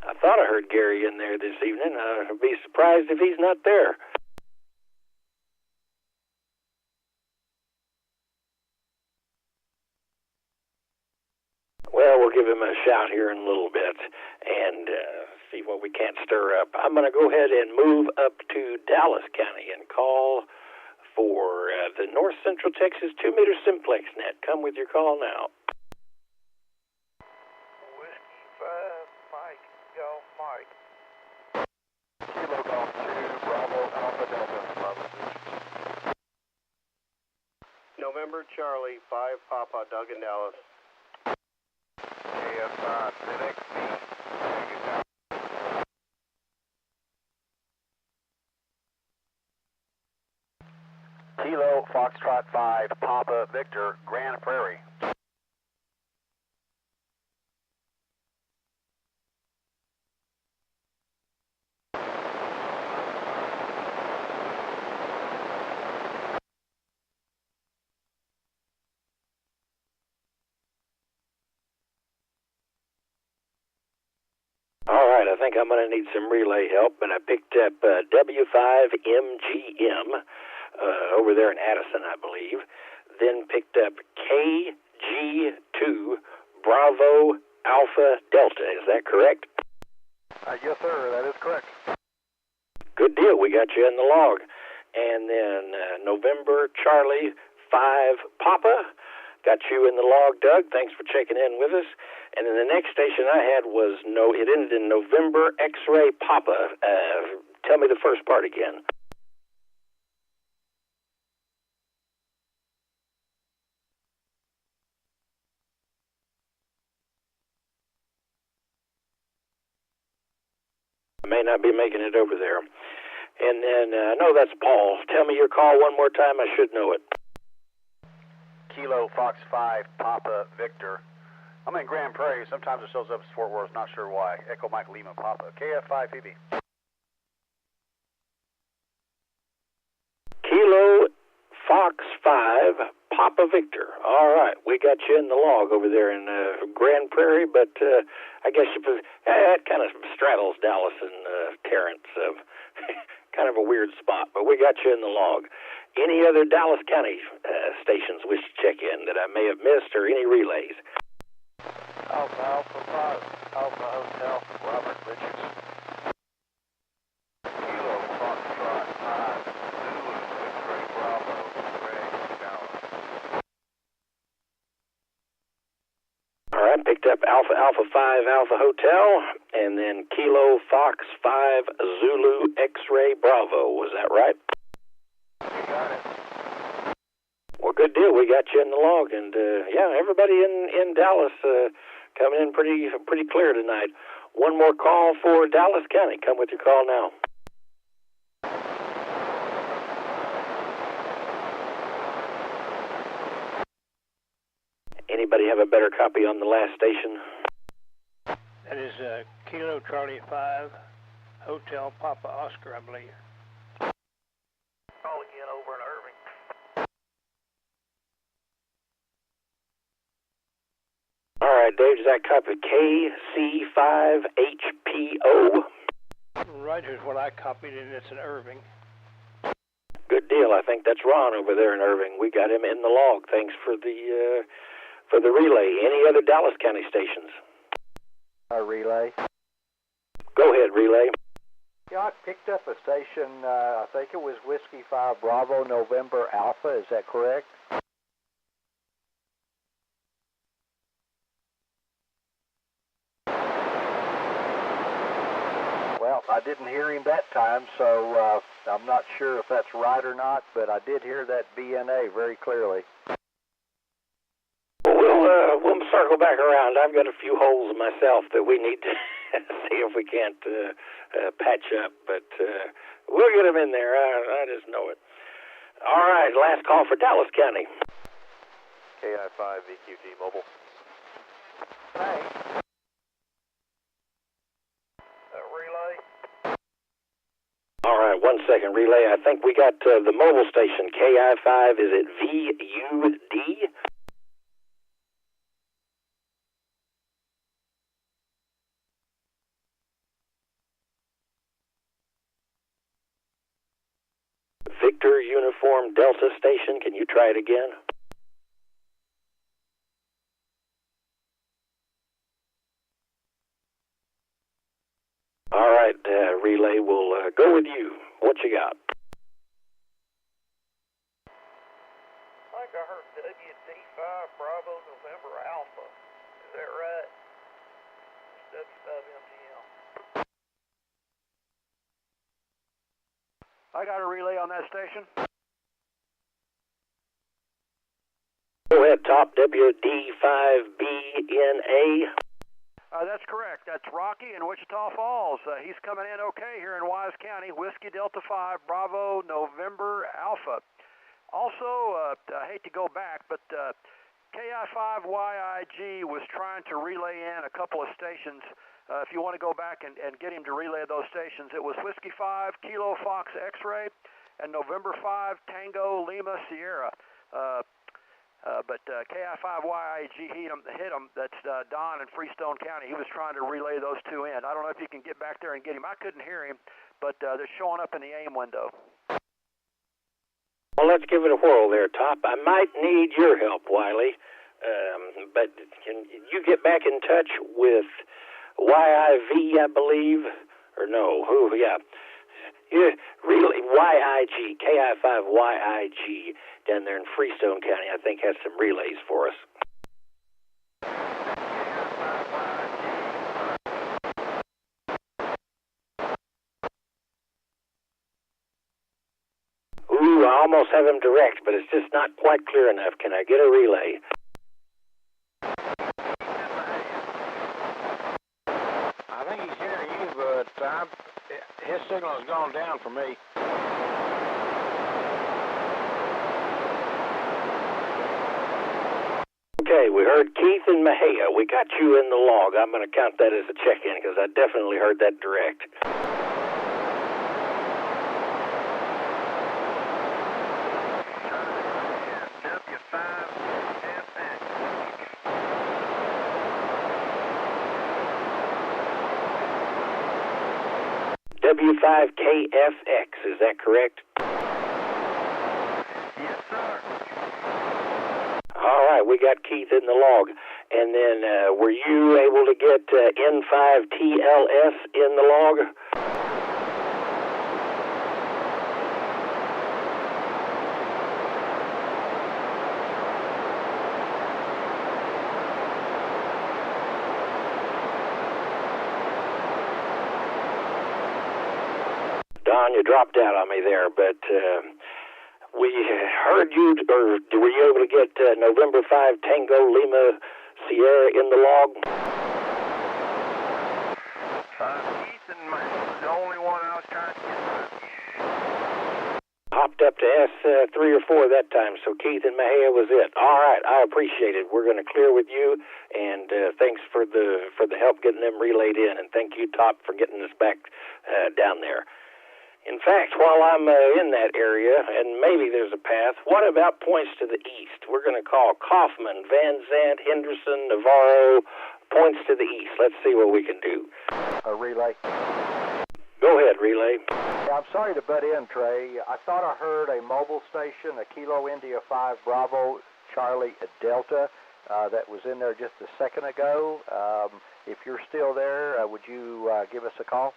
[SPEAKER 1] I thought I heard Gary in there this evening. I'd be surprised if he's not there. Well, we'll give him a shout here in a little bit and see what we can't stir up. I'm going to go ahead and move up to Dallas County and call for the North Central Texas 2-meter Simplex net. Come with your call now.
[SPEAKER 18] Whiskey 5, Mike, Golf Mike.
[SPEAKER 15] Kilo Golf 2, Bravo, Alpha, Delta, Bravo.
[SPEAKER 19] November Charlie 5, Papa, Doug in Dallas.
[SPEAKER 15] AF5, FedEx B,
[SPEAKER 12] Kilo Foxtrot 5 Papa Victor Grand Prairie.
[SPEAKER 1] All right, I think I'm going to need some relay help, but I picked up W5MGM over there in Addison, I believe. Then picked up KG2 Bravo Alpha Delta. Is that correct?
[SPEAKER 15] Yes, sir, that is correct.
[SPEAKER 1] Good deal. We got you in the log. And then November Charlie 5 Papa. Got you in the log, Doug. Thanks for checking in with us. And then the next station I had was, it ended in November X-Ray Papa. Tell me the first part again. I may not be making it over there. And then, no, that's Paul. Tell me your call one more time. I should know it.
[SPEAKER 12] Kilo Fox 5 Papa Victor. I'm in Grand Prairie. Sometimes it shows up as Fort Worth. Not sure why. Echo Mike Lima Papa. KF5 PB.
[SPEAKER 1] Kilo Fox 5 Papa Victor. All right. We got you in the log over there in Grand Prairie, but I guess that kind of straddles Dallas and Terrence. Kind of a weird spot, but we got you in the log. Any other Dallas County stations wish to check in that I may have missed, or any relays?
[SPEAKER 15] Alpha 5, Alpha Hotel, Robert Richards. Kilo Foxtrot 5, Zulu, X-Ray Bravo, Greg, Dallas.
[SPEAKER 1] All right, picked up Alpha 5 Alpha Hotel, and then Kilo Fox 5 Zulu X-Ray Bravo. Was that right?
[SPEAKER 15] You got it.
[SPEAKER 1] Well, good deal. We got you in the log, and yeah, everybody in Dallas coming in pretty clear tonight. One more call for Dallas County. Come with your call now. Anybody have a better copy on the last station?
[SPEAKER 11] That is Kilo Charlie 5, Hotel Papa Oscar, I believe.
[SPEAKER 18] Call again over in Irving.
[SPEAKER 1] All right, Dave, does that copy KC5HPO?
[SPEAKER 11] Right, here's what I copied, and it's in Irving.
[SPEAKER 1] Good deal. I think that's Ron over there in Irving. We got him in the log. Thanks for the relay. Any other Dallas County stations?
[SPEAKER 7] Relay.
[SPEAKER 1] Go ahead, relay.
[SPEAKER 7] Yeah, I picked up a station, I think it was Whiskey 5 Bravo November Alpha, is that correct? didn't hear him that time, so I'm not sure if that's right or not, but I did hear that BNA very clearly.
[SPEAKER 1] We'll circle back around. I've got a few holes myself that we need to see if we can't patch up, but we'll get them in there. I just know it. All right, last call for Dallas County.
[SPEAKER 19] KI-5 VQG mobile.
[SPEAKER 7] Hey. Relay.
[SPEAKER 1] All right, 1 second, relay. I think we got the mobile station, KI-5. Is it VUD? Victor Uniform Delta Station. Can you try it again? All right, relay, we'll go with you. What you got?
[SPEAKER 7] I think I heard WD5 Bravo November Alpha. Is that right? W5MGM.
[SPEAKER 12] I got a relay on that station.
[SPEAKER 1] Go ahead, top WD5BNA.
[SPEAKER 12] That's correct. That's Rocky in Wichita Falls. He's coming in okay here in Wise County. Whiskey Delta 5 Bravo November Alpha. Also, I hate to go back, but KI5YIG was trying to relay in a couple of stations. If you want to go back and get him to relay those stations, it was Whiskey 5 Kilo Fox X-Ray and November 5 Tango Lima Sierra. But KI5YIG hit him. That's Don in Freestone County. He was trying to relay those two in. I don't know if you can get back there and get him. I couldn't hear him, but they're showing up in the AIM window.
[SPEAKER 1] Well, let's give it a whirl there, Top. I might need your help, Wiley. But can you get back in touch with YIV, I believe? Or no? Who? Yeah. Really, YIG, KI5YIG, down there in Freestone County, I think has some relays for us. Ooh, I almost have him direct, but it's just not quite clear enough. Can I get a relay?
[SPEAKER 17] I think he's hearing you, but his signal has gone down for me.
[SPEAKER 1] Okay, we heard Keith and Mahia. We got you in the log. I'm going to count that as a check-in because I definitely heard that direct. W5KFX, is that correct?
[SPEAKER 7] Yes, sir.
[SPEAKER 1] All right, we got Keith in the log. And then were you able to get N5TLS in the log? Don, you dropped out on me there, but we heard you, or were you able to get November 5 Tango Lima Sierra in the log?
[SPEAKER 7] Keith and Mahia was the only one I was trying to get through.
[SPEAKER 1] Hopped up to S3 or 4 that time, so Keith and Mahia was it. All right, I appreciate it. We're going to clear with you, and thanks for the help getting them relayed in, and thank you, Top, for getting us back down there. In fact, while I'm in that area, and maybe there's a path, what about points to the east? We're going to call Kaufman, Van Zandt, Henderson, Navarro, points to the east. Let's see what we can do.
[SPEAKER 7] A relay.
[SPEAKER 1] Go ahead, relay.
[SPEAKER 7] Yeah, I'm sorry to butt in, Trey. I thought I heard a mobile station, a Kilo India 5 Bravo Charlie Delta, that was in there just a second ago. If you're still there, would you give us a call?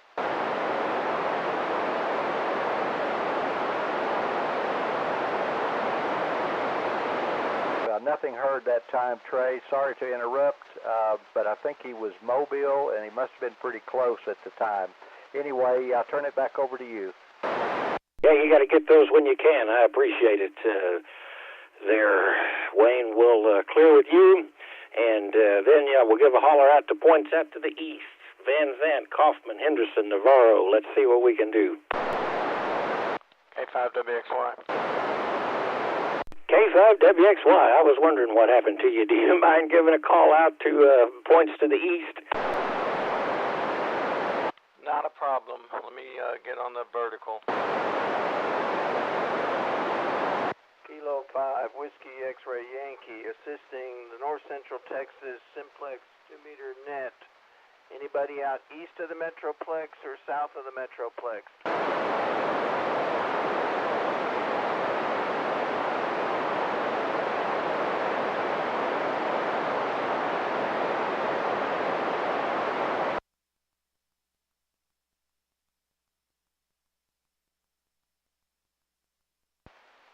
[SPEAKER 7] Nothing heard that time, Trey. Sorry to interrupt, but I think he was mobile, and he must have been pretty close at the time. Anyway, I'll turn it back over to you.
[SPEAKER 1] Yeah, you got to get those when you can. I appreciate it. There, Wayne will clear with you, and then we'll give a holler out to points out to the east. Van Zandt, Kaufman, Henderson, Navarro. Let's see what we can do.
[SPEAKER 17] K5WXY.
[SPEAKER 1] K5WXY. I was wondering what happened to you. Do you mind giving a call out to points to the east?
[SPEAKER 10] Not a problem. Let me get on the vertical.
[SPEAKER 19] Kilo 5, Whiskey X-Ray Yankee, assisting the North Central Texas Simplex 2-meter net. Anybody out east of the Metroplex or south of the Metroplex?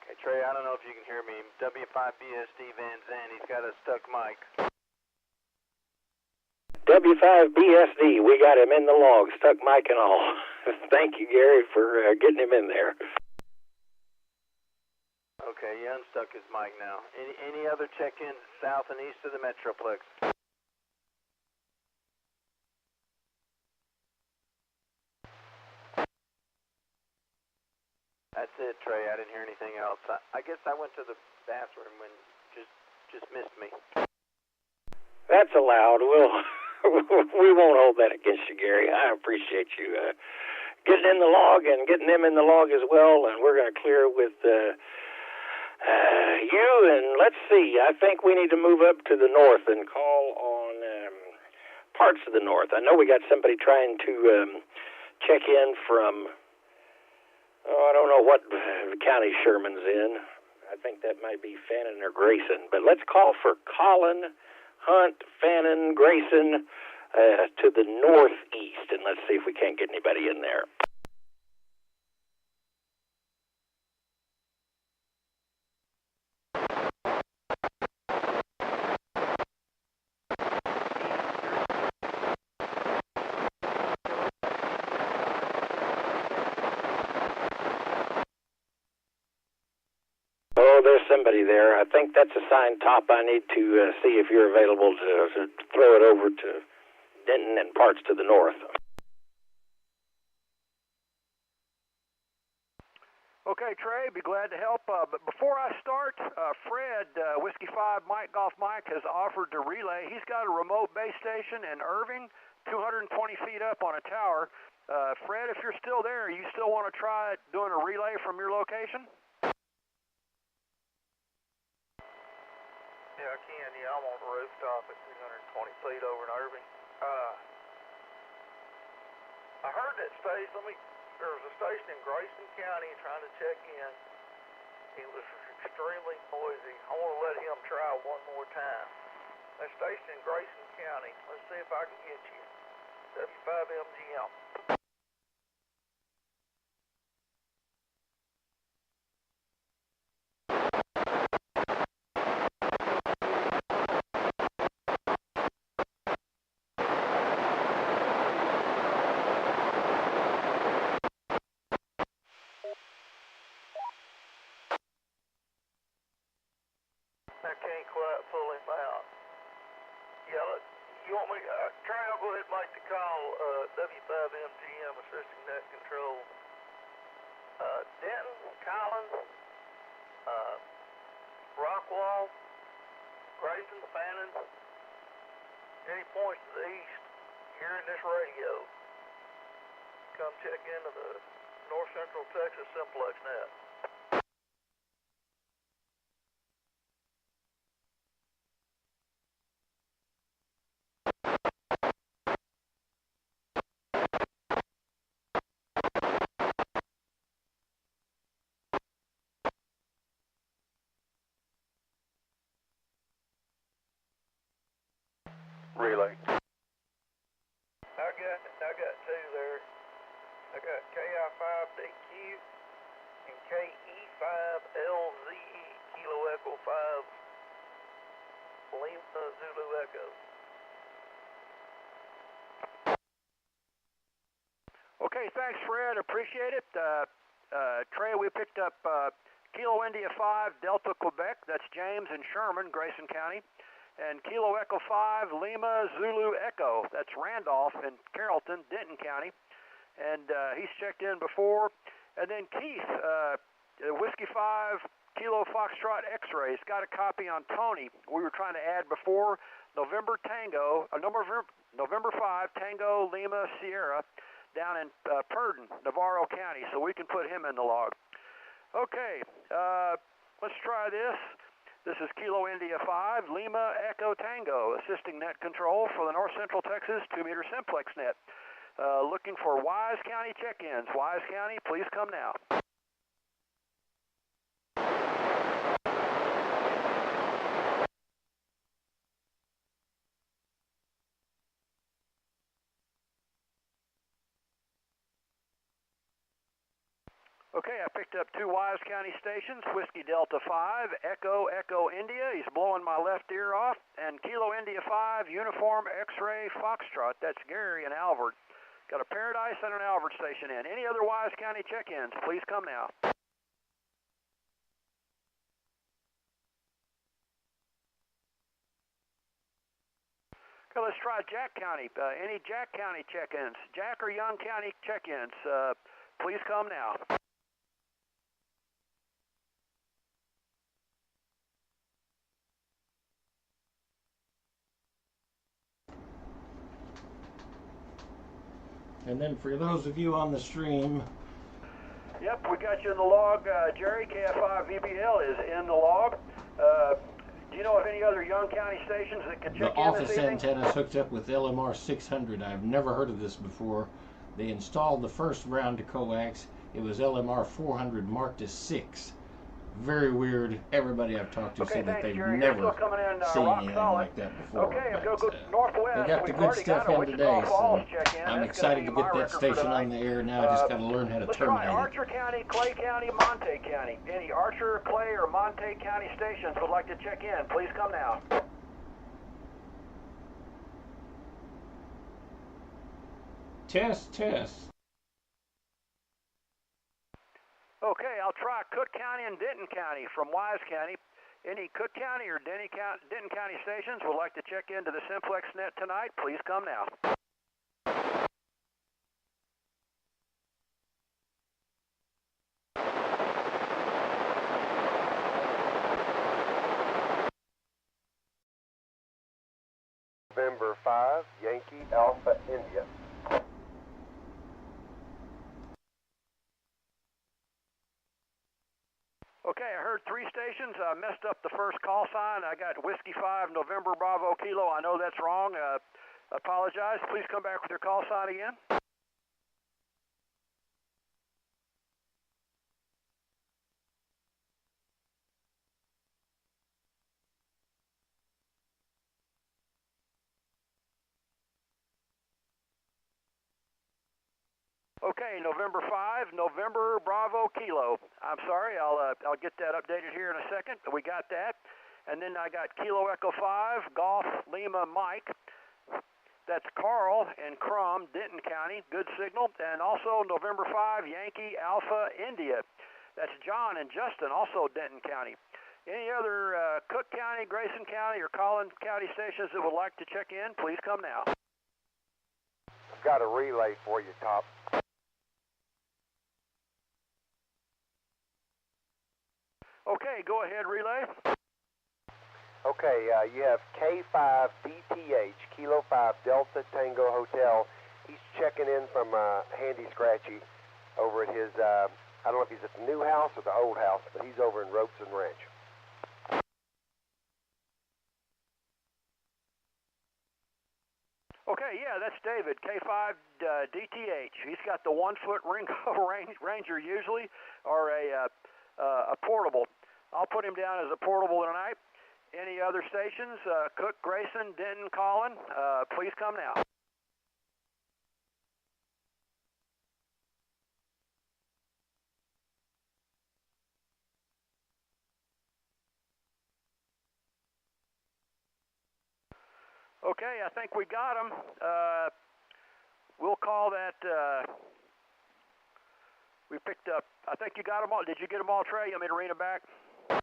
[SPEAKER 19] Okay, Trey, I don't know if you can hear me. W5BSD Van Zandt, he's got a stuck mic.
[SPEAKER 1] W5BSD, we got him in the log, stuck mic and all. Thank you, Gary, for getting him in there.
[SPEAKER 19] Okay, you unstuck his mic now. Any other check-ins south and east of the Metroplex? That's it, Trey. I didn't hear anything else. I guess I went to the bathroom and just missed me.
[SPEAKER 1] That's allowed. We won't hold that against you, Gary. I appreciate you getting in the log and getting them in the log as well, and we're going to clear with you, and let's see. I think we need to move up to the north and call on parts of the north. I know we got somebody trying to check in from, I don't know what county Sherman's in. I think that might be Fannin or Grayson, but let's call for Colin, Hunt, Fannin, Grayson to the northeast, and let's see if we can't get anybody in there. Oh, there's somebody there. I think that's a sign top. I need to see if you're available to throw it over to Denton and parts to the north.
[SPEAKER 12] Okay, Trey, be glad to help. But before I start, Fred, Whiskey 5 Mike Golf Mike, has offered to relay. He's got a remote base station in Irving, 220 feet up on a tower. Fred, if you're still there, you still want to try doing a relay from your location?
[SPEAKER 15] Yeah, I can. Yeah, I'm on the rooftop at 220 feet over in Irving. I heard that station. There was a station in Grayson County trying to check in. It was extremely noisy. I want to let him try one more time. That station in Grayson County. Let's see if I can get you. W5MGM. I can't quite pull him out. Yeah, you want me, Trey, I'll go ahead and make the call, W5MGM, assisting net control. Denton, Collins, Rockwall, Grayson, Fannin, any points to the east, hearing this radio, come check into the North Central Texas Simplex net.
[SPEAKER 2] Relay.
[SPEAKER 15] I got two there. I got KI5DQ and KE5LZE, Kilo Echo 5, Lima Zulu Echo.
[SPEAKER 12] Okay, Okay, thanks, Fred. Appreciate it. Trey, we picked up Kilo India 5, Delta, Quebec. That's James in Sherman, Grayson County. And Kilo Echo 5, Lima, Zulu, Echo. That's Randolph in Carrollton, Denton County. And he's checked in before. And then Keith, Whiskey 5, Kilo Foxtrot X-Ray. He's got a copy on Tony. We were trying to add before November 5, Tango, Lima, Sierra, down in Purdon, Navarro County, so we can put him in the log. Okay, let's try this. This is Kilo India 5, Lima, Echo, Tango, assisting net control for the North Central Texas 2-meter Simplex net. Looking for Wise County check-ins. Wise County, please come now. Okay, I picked up 2 Wise County stations, Whiskey Delta 5, Echo, Echo India. He's blowing my left ear off. And Kilo India 5, Uniform X-Ray Foxtrot. That's Gary and Albert. Got a Paradise and an Albert station in. Any other Wise County check-ins, please come now. Okay, let's try Jack County. Any Jack County check-ins? Jack or Young County check-ins, please come now.
[SPEAKER 9] And then for those of you on the stream.
[SPEAKER 12] Yep, we got you in the log. Jerry, KF5 VBL is in the log. Do you know of any other Young County stations that can check
[SPEAKER 9] The
[SPEAKER 12] in this
[SPEAKER 9] office
[SPEAKER 12] evening?
[SPEAKER 9] antenna is hooked up with LMR 600. I've never heard of this before. They installed the first round to coax. It was LMR 400 marked as 6. Very weird. Everybody I've talked to said that they've
[SPEAKER 12] Jerry.
[SPEAKER 9] never
[SPEAKER 12] Rock
[SPEAKER 9] seen anything
[SPEAKER 12] solid.
[SPEAKER 9] like that before.
[SPEAKER 12] Okay, I'm going to go northwest.
[SPEAKER 9] We got the good stuff in today, so I'm excited to get that station on the air now. I just got to learn how to terminate it.
[SPEAKER 12] Archer County, Clay County, Monte County. Any Archer, Clay, or Monte County stations would like to check in, please come now.
[SPEAKER 9] Test, test.
[SPEAKER 12] Okay, I'll try Cook County and Denton County from Wise County. Any Cook County or Denton County stations would like to check into the Simplex net tonight, please come now.
[SPEAKER 20] November 5, Yankee Alpha India.
[SPEAKER 12] Okay, I heard 3 stations. I messed up the first call sign. I got Whiskey 5, November Bravo Kilo. I know that's wrong. Apologize. Please come back with your call sign again. Okay, November 5, November Bravo Kilo. I'm sorry, I'll get that updated here in a second. We got that. And then I got Kilo Echo 5, Golf Lima Mike. That's Carl and Crum, Denton County. Good signal. And also November 5, Yankee Alpha India. That's John and Justin, also Denton County. Any other Cook County, Grayson County, or Collin County stations that would like to check in, please come now.
[SPEAKER 20] I've got a relay for you, Top.
[SPEAKER 12] Okay, go ahead, relay.
[SPEAKER 20] Okay, you have K5 BTH, Kilo 5 Delta Tango Hotel. He's checking in from Handy Scratchy over at his, I don't know if he's at the new house or the old house, but he's over in Robeson Ranch.
[SPEAKER 12] Okay, yeah, that's David, K5 DTH. He's got the 1-foot Ringo Ranger usually, or a portable. I'll put him down as a portable tonight. Any other stations? Cook, Grayson, Denton, Collin, please come now. Okay, I think we got him. We'll call that We picked up, I think you got them all. Did you get them all, Trey? You want me to read them back?
[SPEAKER 1] I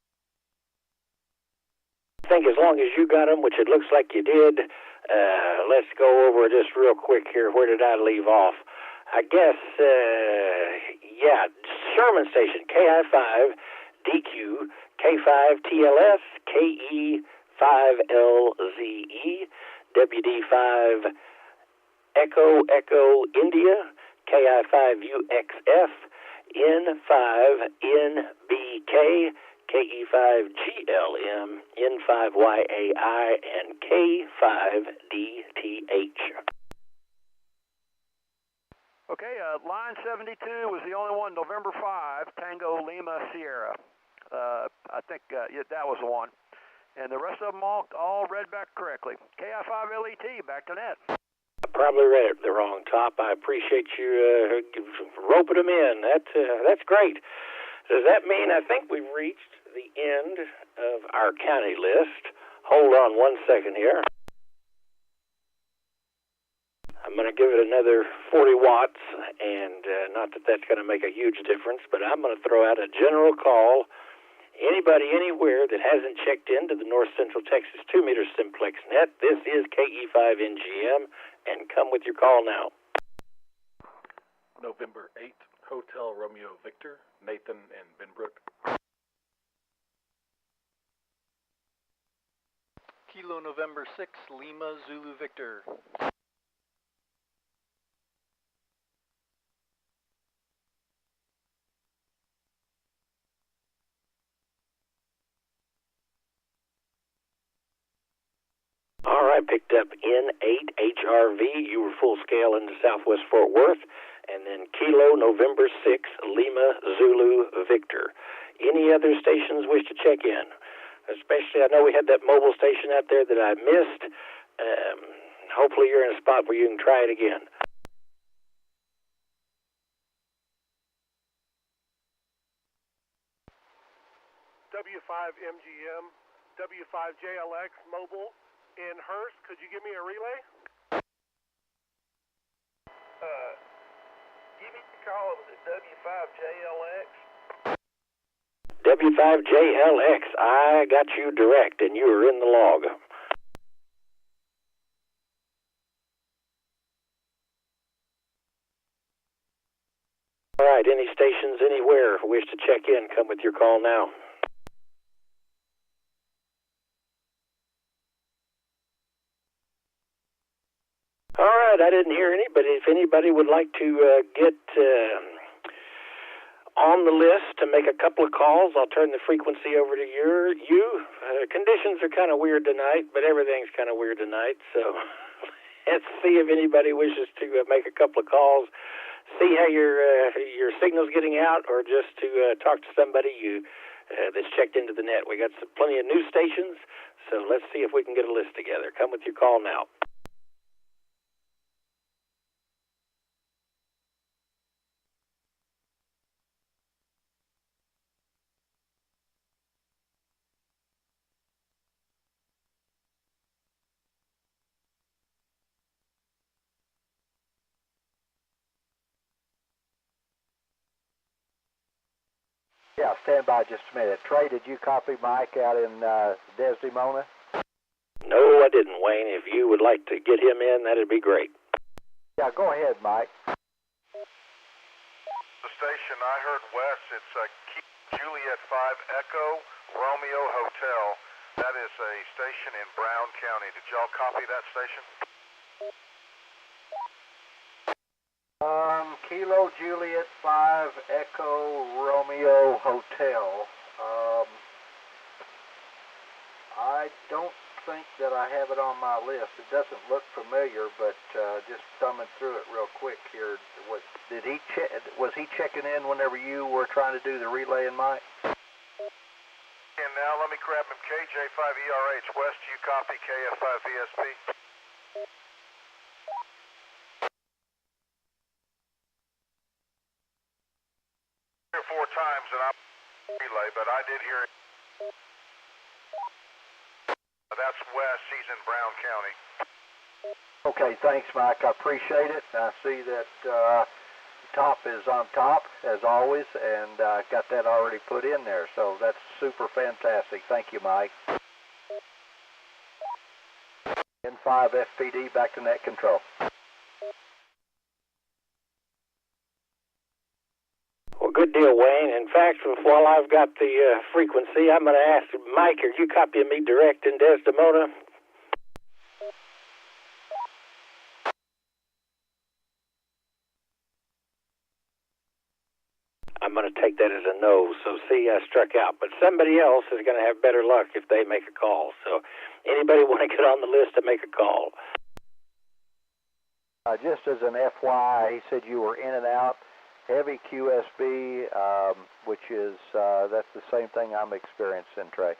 [SPEAKER 1] think as long as you got them, which it looks like you did, let's go over just real quick here. Where did I leave off? I guess, yeah, Sherman Station, KI5, DQ, K5 TLS, KE5LZE, WD5 Echo India, KI5UXF, N5NBK, KE5GLM, N5YAI, and K5DTH.
[SPEAKER 12] Okay, line 72 was the only one, November 5, Tango Lima Sierra. I think yeah, that was the one. And the rest of them all read back correctly. KI5LET, back to net.
[SPEAKER 1] I probably read it the wrong top. I appreciate you roping them in. That's great. Does that mean I think we've reached the end of our county list? Hold on 1 second here. I'm going to give it another 40 watts, and not that that's going to make a huge difference, but I'm going to throw out a general call. Anybody anywhere that hasn't checked into the North Central Texas 2-meter Simplex net, this is KE5NGM, and come with your call now.
[SPEAKER 21] November 8th, Hotel Romeo Victor, Nathan and Benbrook.
[SPEAKER 22] Kilo November 6, Lima Zulu Victor.
[SPEAKER 1] All right, picked up N8 HRV. You were full scale into Southwest Fort Worth. And then Kilo November 6, Lima Zulu Victor. Any other stations wish to check in? Especially, I know we had that mobile station out there that I missed. Hopefully you're in a spot where you can try it again.
[SPEAKER 23] W5MGM, W5JLX mobile in Hearst. Could you give me a relay?
[SPEAKER 15] Give me a call of the W5JLX.
[SPEAKER 1] W5JLX, I got you direct, and you are in the log. All right, any stations anywhere who wish to check in, come with your call now. All right, I didn't hear any, but if anybody would like to get on the list to make a couple of calls, I'll turn the frequency over to you. Conditions are kind of weird tonight, but everything's kind of weird tonight, so let's see if anybody wishes to make a couple of calls, see how your signal's getting out, or just to talk to somebody that's checked into the net. We got plenty of new stations, so let's see if we can get a list together. Come with your call now.
[SPEAKER 7] Yeah, stand by just a minute. Trey, did you copy Mike out in Desdemona?
[SPEAKER 1] No, I didn't, Wayne. If you would like to get him in, that'd be great.
[SPEAKER 7] Yeah, go ahead, Mike.
[SPEAKER 2] The station, I heard Wes, it's Juliet 5 Echo Romeo Hotel. That is a station in Brown County. Did y'all copy that station?
[SPEAKER 7] Kilo Juliet 5 Echo Romeo Hotel. I don't think that I have it on my list. It doesn't look familiar, but just thumbing through it real quick here. Was he checking in whenever you were trying to do the relaying, Mike?
[SPEAKER 2] And now let me grab him. KJ5ERH West, you copy KF5VSP? 3 or 4 times and I'm relay, but I did hear it. That's Wes, he's in Brown County.
[SPEAKER 7] Okay, thanks, Mike. I appreciate it. I see that top is on top, as always, and got that already put in there. So that's super fantastic. Thank you, Mike. N5 FPD, back to net control.
[SPEAKER 1] Well, good deal, Wayne. In fact, while I've got the frequency, I'm going to ask Mike, are you copying me direct in Desdemona? I'm going to take that as a no. So, see, I struck out. But somebody else is going to have better luck if they make a call. So, anybody want to get on the list to make a call?
[SPEAKER 7] Just as an FYI, he said you were in and out. Heavy QSB, which is, that's the same thing I'm experiencing, Trey.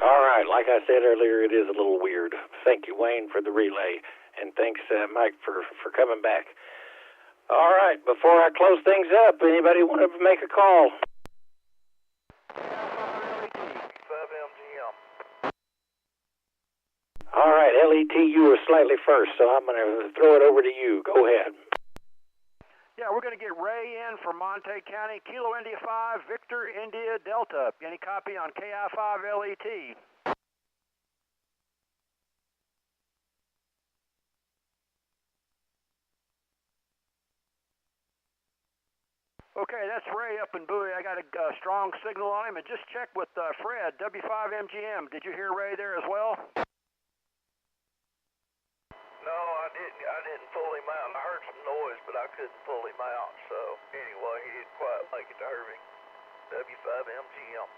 [SPEAKER 1] All right. Like I said earlier, it is a little weird. Thank you, Wayne, for the relay. And thanks, Mike, for coming back. All right. Before I close things up, anybody want to make a call?
[SPEAKER 15] 5MGM.
[SPEAKER 1] All right. LET, you were slightly first, so I'm going to throw it over to you. Go ahead.
[SPEAKER 12] Yeah, we're going to get Ray in from Monte County, Kilo India 5, Victor India Delta. Any copy on KI5 LET? Okay, that's Ray up in Bowie. I got a strong signal on him. And just check with Fred, W5MGM. Did you hear Ray there as well?
[SPEAKER 15] No, I didn't pull him out. I heard some noise, but I couldn't pull him out. So anyway, he didn't quite make it to Irving. W5MGM.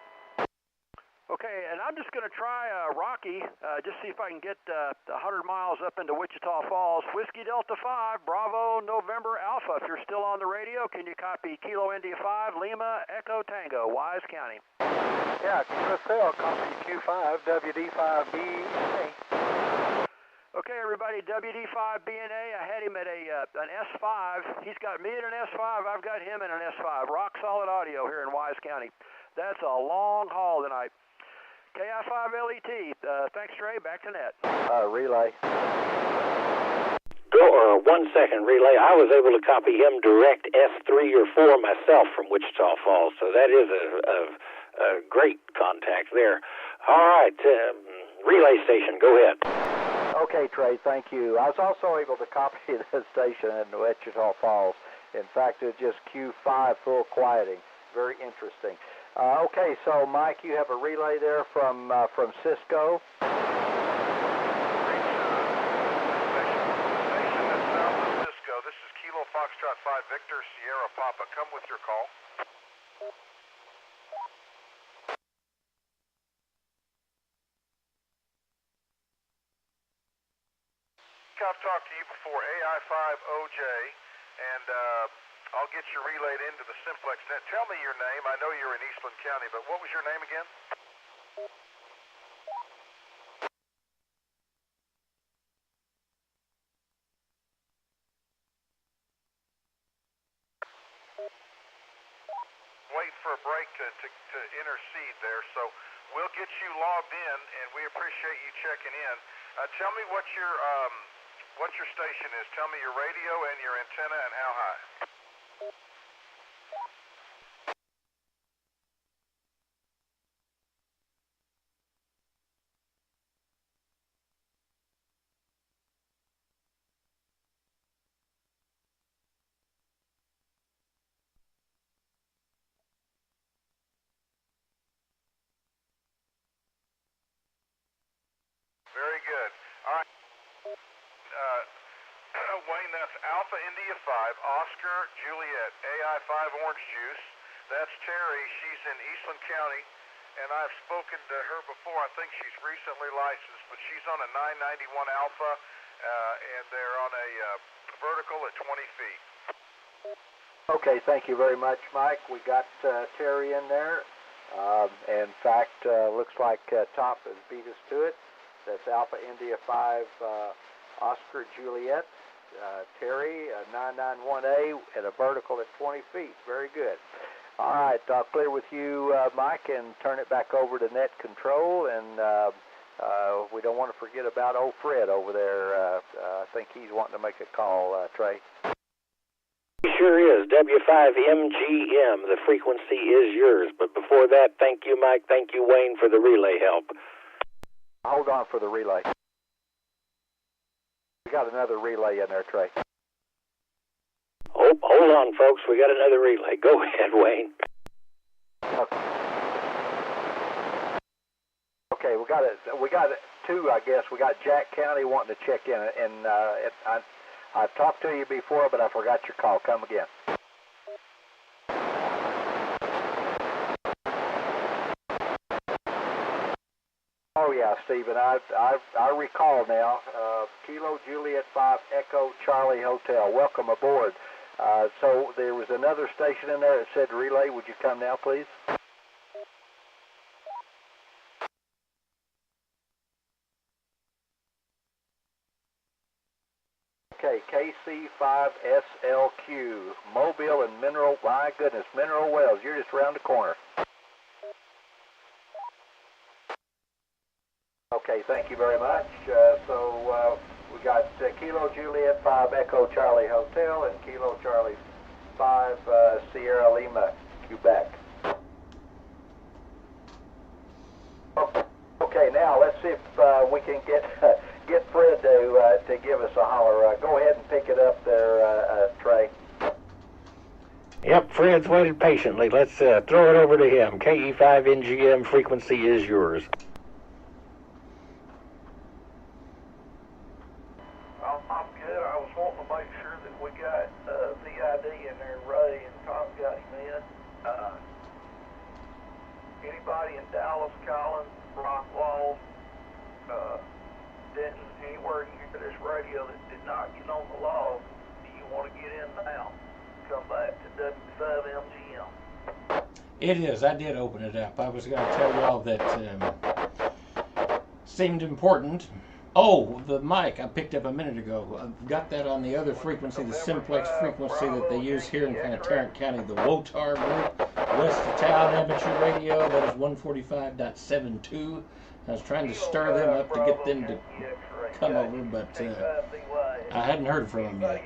[SPEAKER 12] Okay, and I'm just going to try Rocky, just see if I can get 100 miles up into Wichita Falls. Whiskey Delta 5, Bravo, November Alpha. If you're still on the radio, can you copy Kilo India 5, Lima, Echo Tango, Wise County?
[SPEAKER 3] Yeah, QSL, copy Q5, WD5BNA.
[SPEAKER 12] Okay, everybody, WD5BNA. I had him at an S5. He's got me at an S5. I've got him at an S5. Rock solid audio here in Wise County. That's a long haul tonight. KI5 LET. Thanks, Trey. Back to net.
[SPEAKER 7] Relay.
[SPEAKER 1] Go, 1 second, relay. I was able to copy him direct S3 or 4 myself from Wichita Falls, so that is a great contact there. All right, relay station, go ahead.
[SPEAKER 7] Okay, Trey, thank you. I was also able to copy the station in Wichita Falls. In fact, it's just Q5 full quieting. Very interesting. Okay, so Mike, you have a relay there from Cisco.
[SPEAKER 2] Station that's south of Cisco. This is Kilo Foxtrot 5 Victor Sierra Papa. Come with your call. I've talked to you before, AI5OJ, and I'll get you relayed into the Simplex net. Tell me your name. I know you're in Eastland County, but what was your name again? Waiting for a break to intercede there, so we'll get you logged in, and we appreciate you checking in. Tell me what your station is. Tell me your radio and your antenna and how high. Very good. All right. Wayne, that's Alpha India 5, Oscar Juliet, AI5 Orange Juice. That's Terry. She's in Eastland County, and I've spoken to her before. I think she's recently licensed, but she's on a 991 Alpha, and they're on a vertical at 20 feet.
[SPEAKER 7] Okay, thank you very much, Mike. We got Terry in there. In fact, looks like Top has beat us to it. That's Alpha India 5, Oscar Juliet, Terry, 991A at a vertical at 20 feet. Very good. All right, I'll clear with you, Mike, and turn it back over to net control. And we don't want to forget about old Fred over there. I think he's wanting to make a call, Trey.
[SPEAKER 1] sure is. W5MGM, the frequency is yours. But before that, thank you, Mike. Thank you, Wayne, for the relay help.
[SPEAKER 7] Hold on for the relay. We got another relay in there, Trey.
[SPEAKER 1] Oh, hold on, folks. We got another relay. Go ahead, Wayne.
[SPEAKER 7] Okay, we got two, I guess. We got Jack County wanting to check in, and I've talked to you before, but I forgot your call. Come again. Oh yeah, Stephen, I recall now. Kilo Juliet 5 Echo Charlie Hotel. Welcome aboard. So there was another station in there that said relay. Would you come now, please? Okay, KC5SLQ, Mobile and Mineral, my goodness, Mineral Wells, you're just around the corner. Okay, thank you very much. So we got Kilo Juliet 5 Echo Charlie Hotel and Kilo Charlie 5 Sierra Lima, Quebec. Okay, now let's see if we can get Fred to give us a holler. Go ahead and pick it up there, Trey.
[SPEAKER 1] Yep, Fred's waited patiently. Let's throw it over to him. KE5NGM, frequency is yours.
[SPEAKER 15] I'm good. I was wanting to make sure that we got VID in there. Ray and Tom got him in. Anybody in Dallas, Collins, Rockwall, Denton, anywhere you hear this radio that did not get on the log, do you want to get in now? Come back to W5MGM.
[SPEAKER 9] It is. I did open it up. I was going to tell y'all that seemed important. Oh, the mic I picked up a minute ago. I've got that on the other frequency, the Simplex frequency that they use here in Tarrant County, the WOTAR group, west of town amateur radio. That is 145.72. I was trying to stir them up to get them to come over, but I hadn't heard from them yet.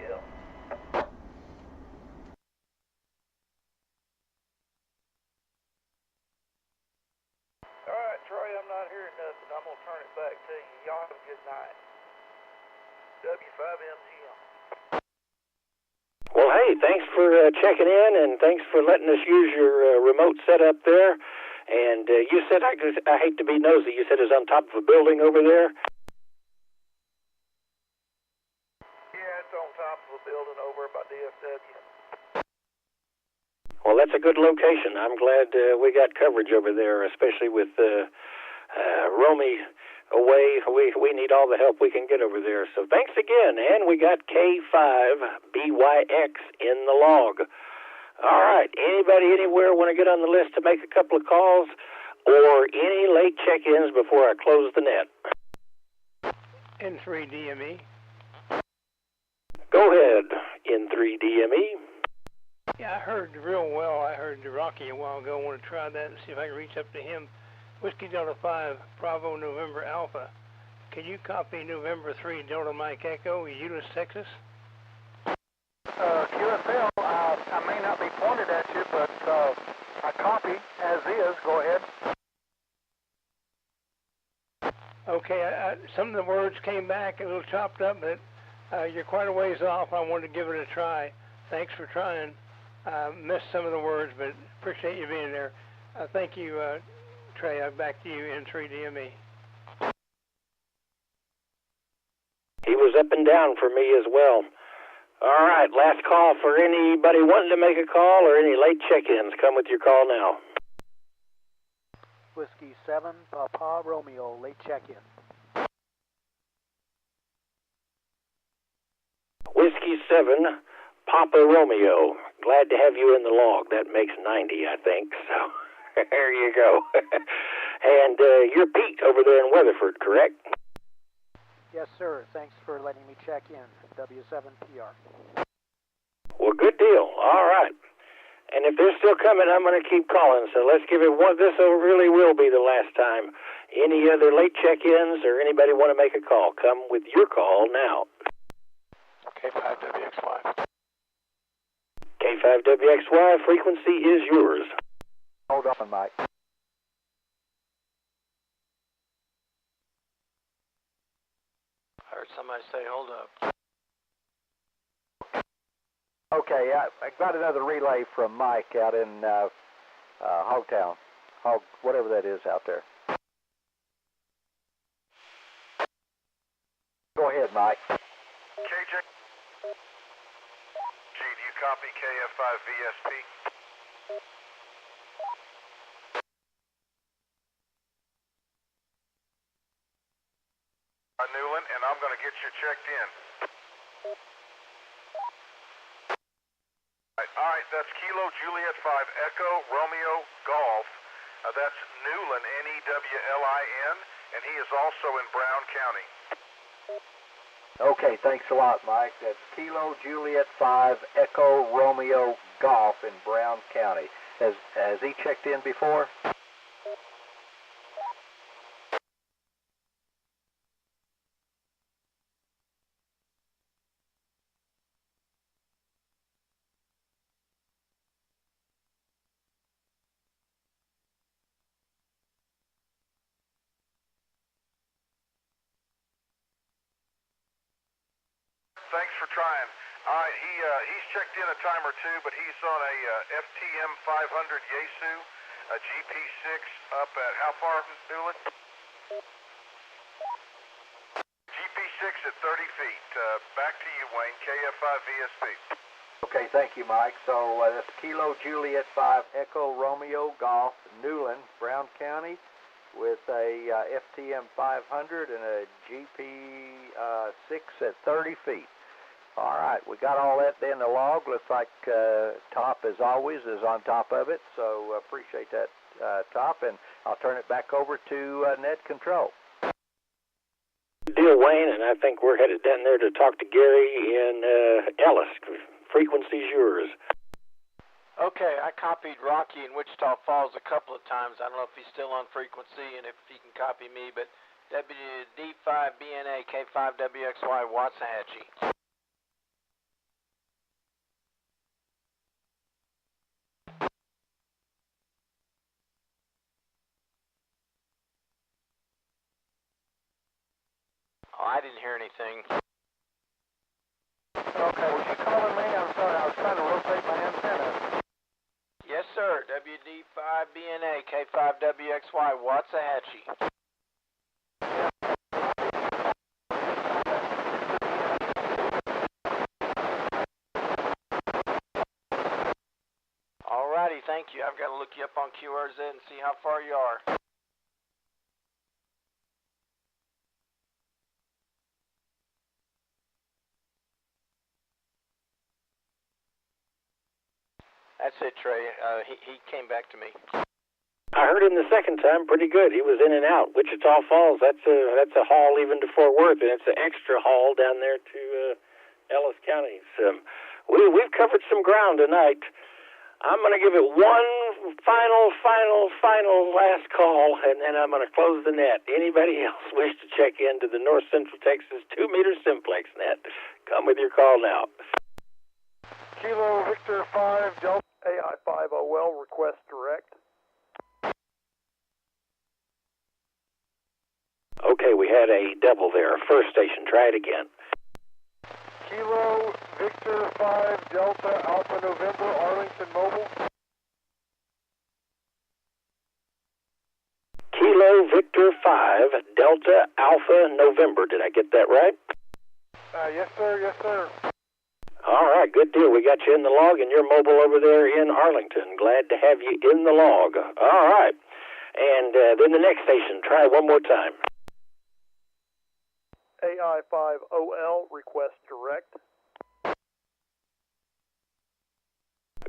[SPEAKER 15] Alright, Trey, I'm not hearing nothing. I'm going to turn it back to you. Y'all have a good night. W5MGM.
[SPEAKER 1] Well, hey, thanks for checking in, and thanks for letting us use your remote setup there. And you said, I hate to be nosy, you said it was on top of a building over there?
[SPEAKER 15] Yeah, it's on top of a building over by DFW.
[SPEAKER 1] Well, that's a good location. I'm glad we got coverage over there, especially with Romy away. We need all the help we can get over there. So thanks again. And we got K5BYX in the log. All right. Anybody anywhere want to get on the list to make a couple of calls or any late check-ins before I close the net?
[SPEAKER 11] N3DME.
[SPEAKER 1] Go ahead, N3DME.
[SPEAKER 11] Yeah, I heard real well. I heard Rocky a while ago. I want to try that and see if I can reach up to him. Whiskey Delta 5, Bravo November Alpha. Can you copy November 3 Delta Mike Echo, Eunice, Texas?
[SPEAKER 3] QSL, I may not be pointed at you, but I copy as is. Go ahead.
[SPEAKER 11] Okay, some of the words came back a little chopped up, but you're quite a ways off. I wanted to give it a try. Thanks for trying. Missed some of the words, but appreciate you being there. Thank you, Trey. Back to you in 3DME.
[SPEAKER 1] He was up and down for me as well. All right, last call for anybody wanting to make a call or any late check-ins. Come with your call now.
[SPEAKER 3] Whiskey 7, Papa Romeo, late check-in.
[SPEAKER 1] Whiskey 7, Papa Romeo. Glad to have you in the log. That makes 90, I think. So there you go. And you're Pete over there in Weatherford, correct?
[SPEAKER 3] Yes, sir. Thanks for letting me check in. W7PR.
[SPEAKER 1] Well, good deal. All right. And if they're still coming, I'm going to keep calling. So let's give it one. This really will be the last time. Any other late check-ins or anybody want to make a call, come with your call now.
[SPEAKER 21] K5WX5.
[SPEAKER 1] K5WXY, frequency is yours.
[SPEAKER 7] Hold on, Mike.
[SPEAKER 10] I heard somebody say, hold up.
[SPEAKER 7] Okay, I got another relay from Mike out in Hogtown. Whatever that is out there. Go ahead, Mike.
[SPEAKER 5] KJ. G, do you copy KF5VSP? Newland, and I'm going to get you checked in. All right, that's Kilo Juliet 5 Echo Romeo Golf. That's Newland, N-E-W-L-I-N, and he is also in Brown County.
[SPEAKER 7] Okay, thanks a lot, Mike. That's Kilo Juliet 5 Echo Romeo Golf in Brown County. Has he checked in before?
[SPEAKER 5] Thanks for trying. All right, he's checked in a time or two, but he's on a FTM 500 Yaesu, a GP6 up at how far, Newland? GP6 at 30 feet. Back to you, Wayne, KF5VSP.
[SPEAKER 7] Okay, thank you, Mike. So that's Kilo Juliet 5 Echo Romeo Golf, Newland, Brown County, with a FTM 500 and a GP6 at 30 feet. All right, we got all that in the log. Looks like Top, as always, is on top of it, so appreciate that, Top, and I'll turn it back over to Net Control.
[SPEAKER 1] Good deal, Wayne, and I think we're headed down there to talk to Gary in Ellis. Frequency's yours.
[SPEAKER 10] Okay, I copied Rocky in Wichita Falls a couple of times. I don't know if he's still on frequency and if he can copy me, but WD5BNA K5WXY Waxahachie. Oh, I didn't hear anything.
[SPEAKER 3] Okay, was you calling me? I'm sorry, I was trying to rotate my antenna.
[SPEAKER 10] Yes, sir. WD5BNA K5WXY Waxahachie. Alrighty, thank you. I've got to look you up on QRZ and see how far you are. That's it, Trey. He came back to me.
[SPEAKER 1] I heard him the second time pretty good. He was in and out. Wichita Falls, that's a haul even to Fort Worth, and it's an extra haul down there to Ellis County. So we've covered some ground tonight. I'm going to give it one final last call, and then I'm going to close the net. Anybody else wish to check into the North Central Texas 2-meter Simplex net? Come with your call now.
[SPEAKER 3] Kilo Victor 5 Delta AI5OL, request direct.
[SPEAKER 1] Okay, we had a double there. First station, try it again.
[SPEAKER 3] Kilo Victor 5 Delta Alpha November, Arlington Mobile.
[SPEAKER 1] Kilo Victor 5 Delta Alpha November. Did I get that right?
[SPEAKER 3] Yes, sir. Yes, sir.
[SPEAKER 1] All right, good deal. We got you in the log, and you're mobile over there in Arlington. Glad to have you in the log. All right. And then the next station, try one more time.
[SPEAKER 3] AI5OL, request direct.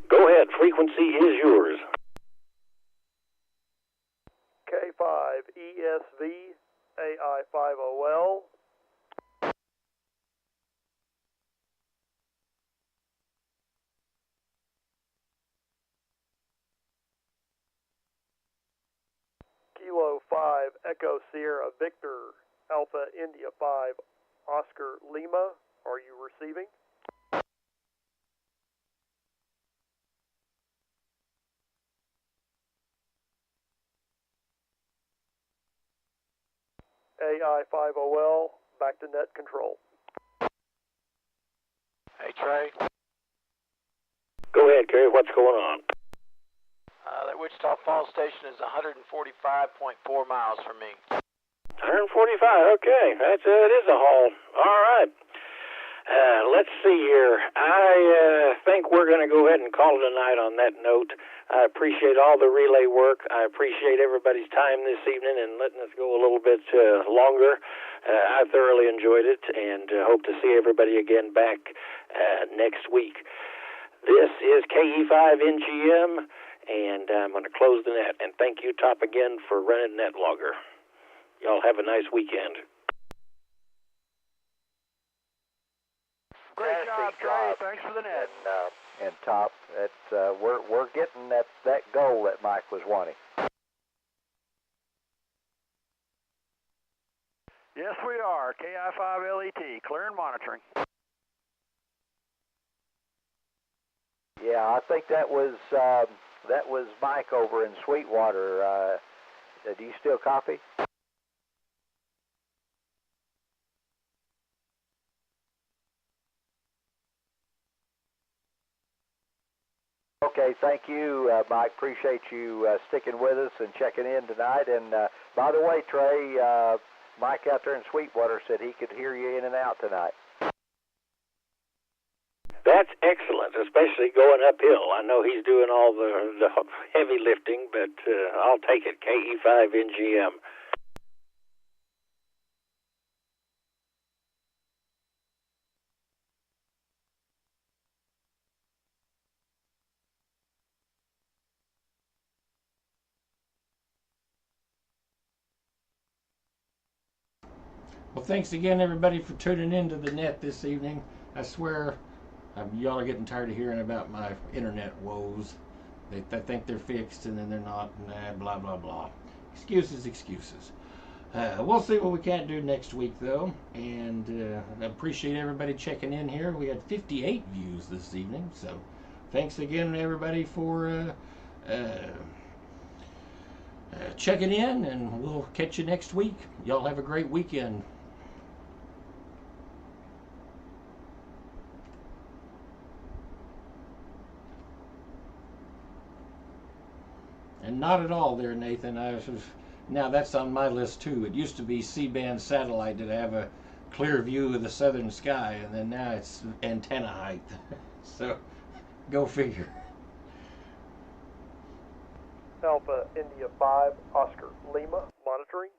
[SPEAKER 1] Go ahead. Frequency is yours.
[SPEAKER 3] K5ESV, AI5OL. Kilo 5 Echo Sierra Victor Alpha India 5 Oscar Lima. Are you receiving? AI5OL, back to net control.
[SPEAKER 10] Hey, Trey.
[SPEAKER 1] Go ahead, Kerry. What's going on?
[SPEAKER 10] That Wichita Falls station is 145.4 miles from me.
[SPEAKER 1] 145. Okay, it is a haul. All right. Let's see here. I think we're going to go ahead and call it a night on that note. I appreciate all the relay work. I appreciate everybody's time this evening and letting us go a little bit longer. I thoroughly enjoyed it and hope to see everybody again back next week. This is KE5NGM, and I'm going to close the net. And thank you, Top, again for running NetLogger. Y'all have a nice weekend.
[SPEAKER 12] Great job, Trey. Thanks for the net.
[SPEAKER 7] And Top, it's we're getting that goal that Mike was wanting.
[SPEAKER 12] Yes, we are. KI5LET, clear and monitoring.
[SPEAKER 7] Yeah, I think that was Mike over in Sweetwater. Do you still copy? Okay, thank you, Mike. Appreciate you sticking with us and checking in tonight. And by the way, Trey, Mike out there in Sweetwater said he could hear you in and out tonight.
[SPEAKER 1] That's excellent, especially going uphill. I know he's doing all the heavy lifting, but I'll take it. KE5NGM.
[SPEAKER 9] Well, thanks again, everybody, for tuning into the net this evening. I swear, y'all are getting tired of hearing about my internet woes. They think they're fixed, and then they're not, and blah, blah, blah. Excuses, excuses. We'll see what we can do next week, though, and I appreciate everybody checking in here. We had 58 views this evening, so thanks again, everybody, for checking in, and we'll catch you next week. Y'all have a great weekend. And not at all there, Nathan. Now that's on my list too. It used to be C-band satellite to have a clear view of the southern sky, and then now it's antenna height. So, go figure.
[SPEAKER 3] Alpha India 5, Oscar Lima, monitoring.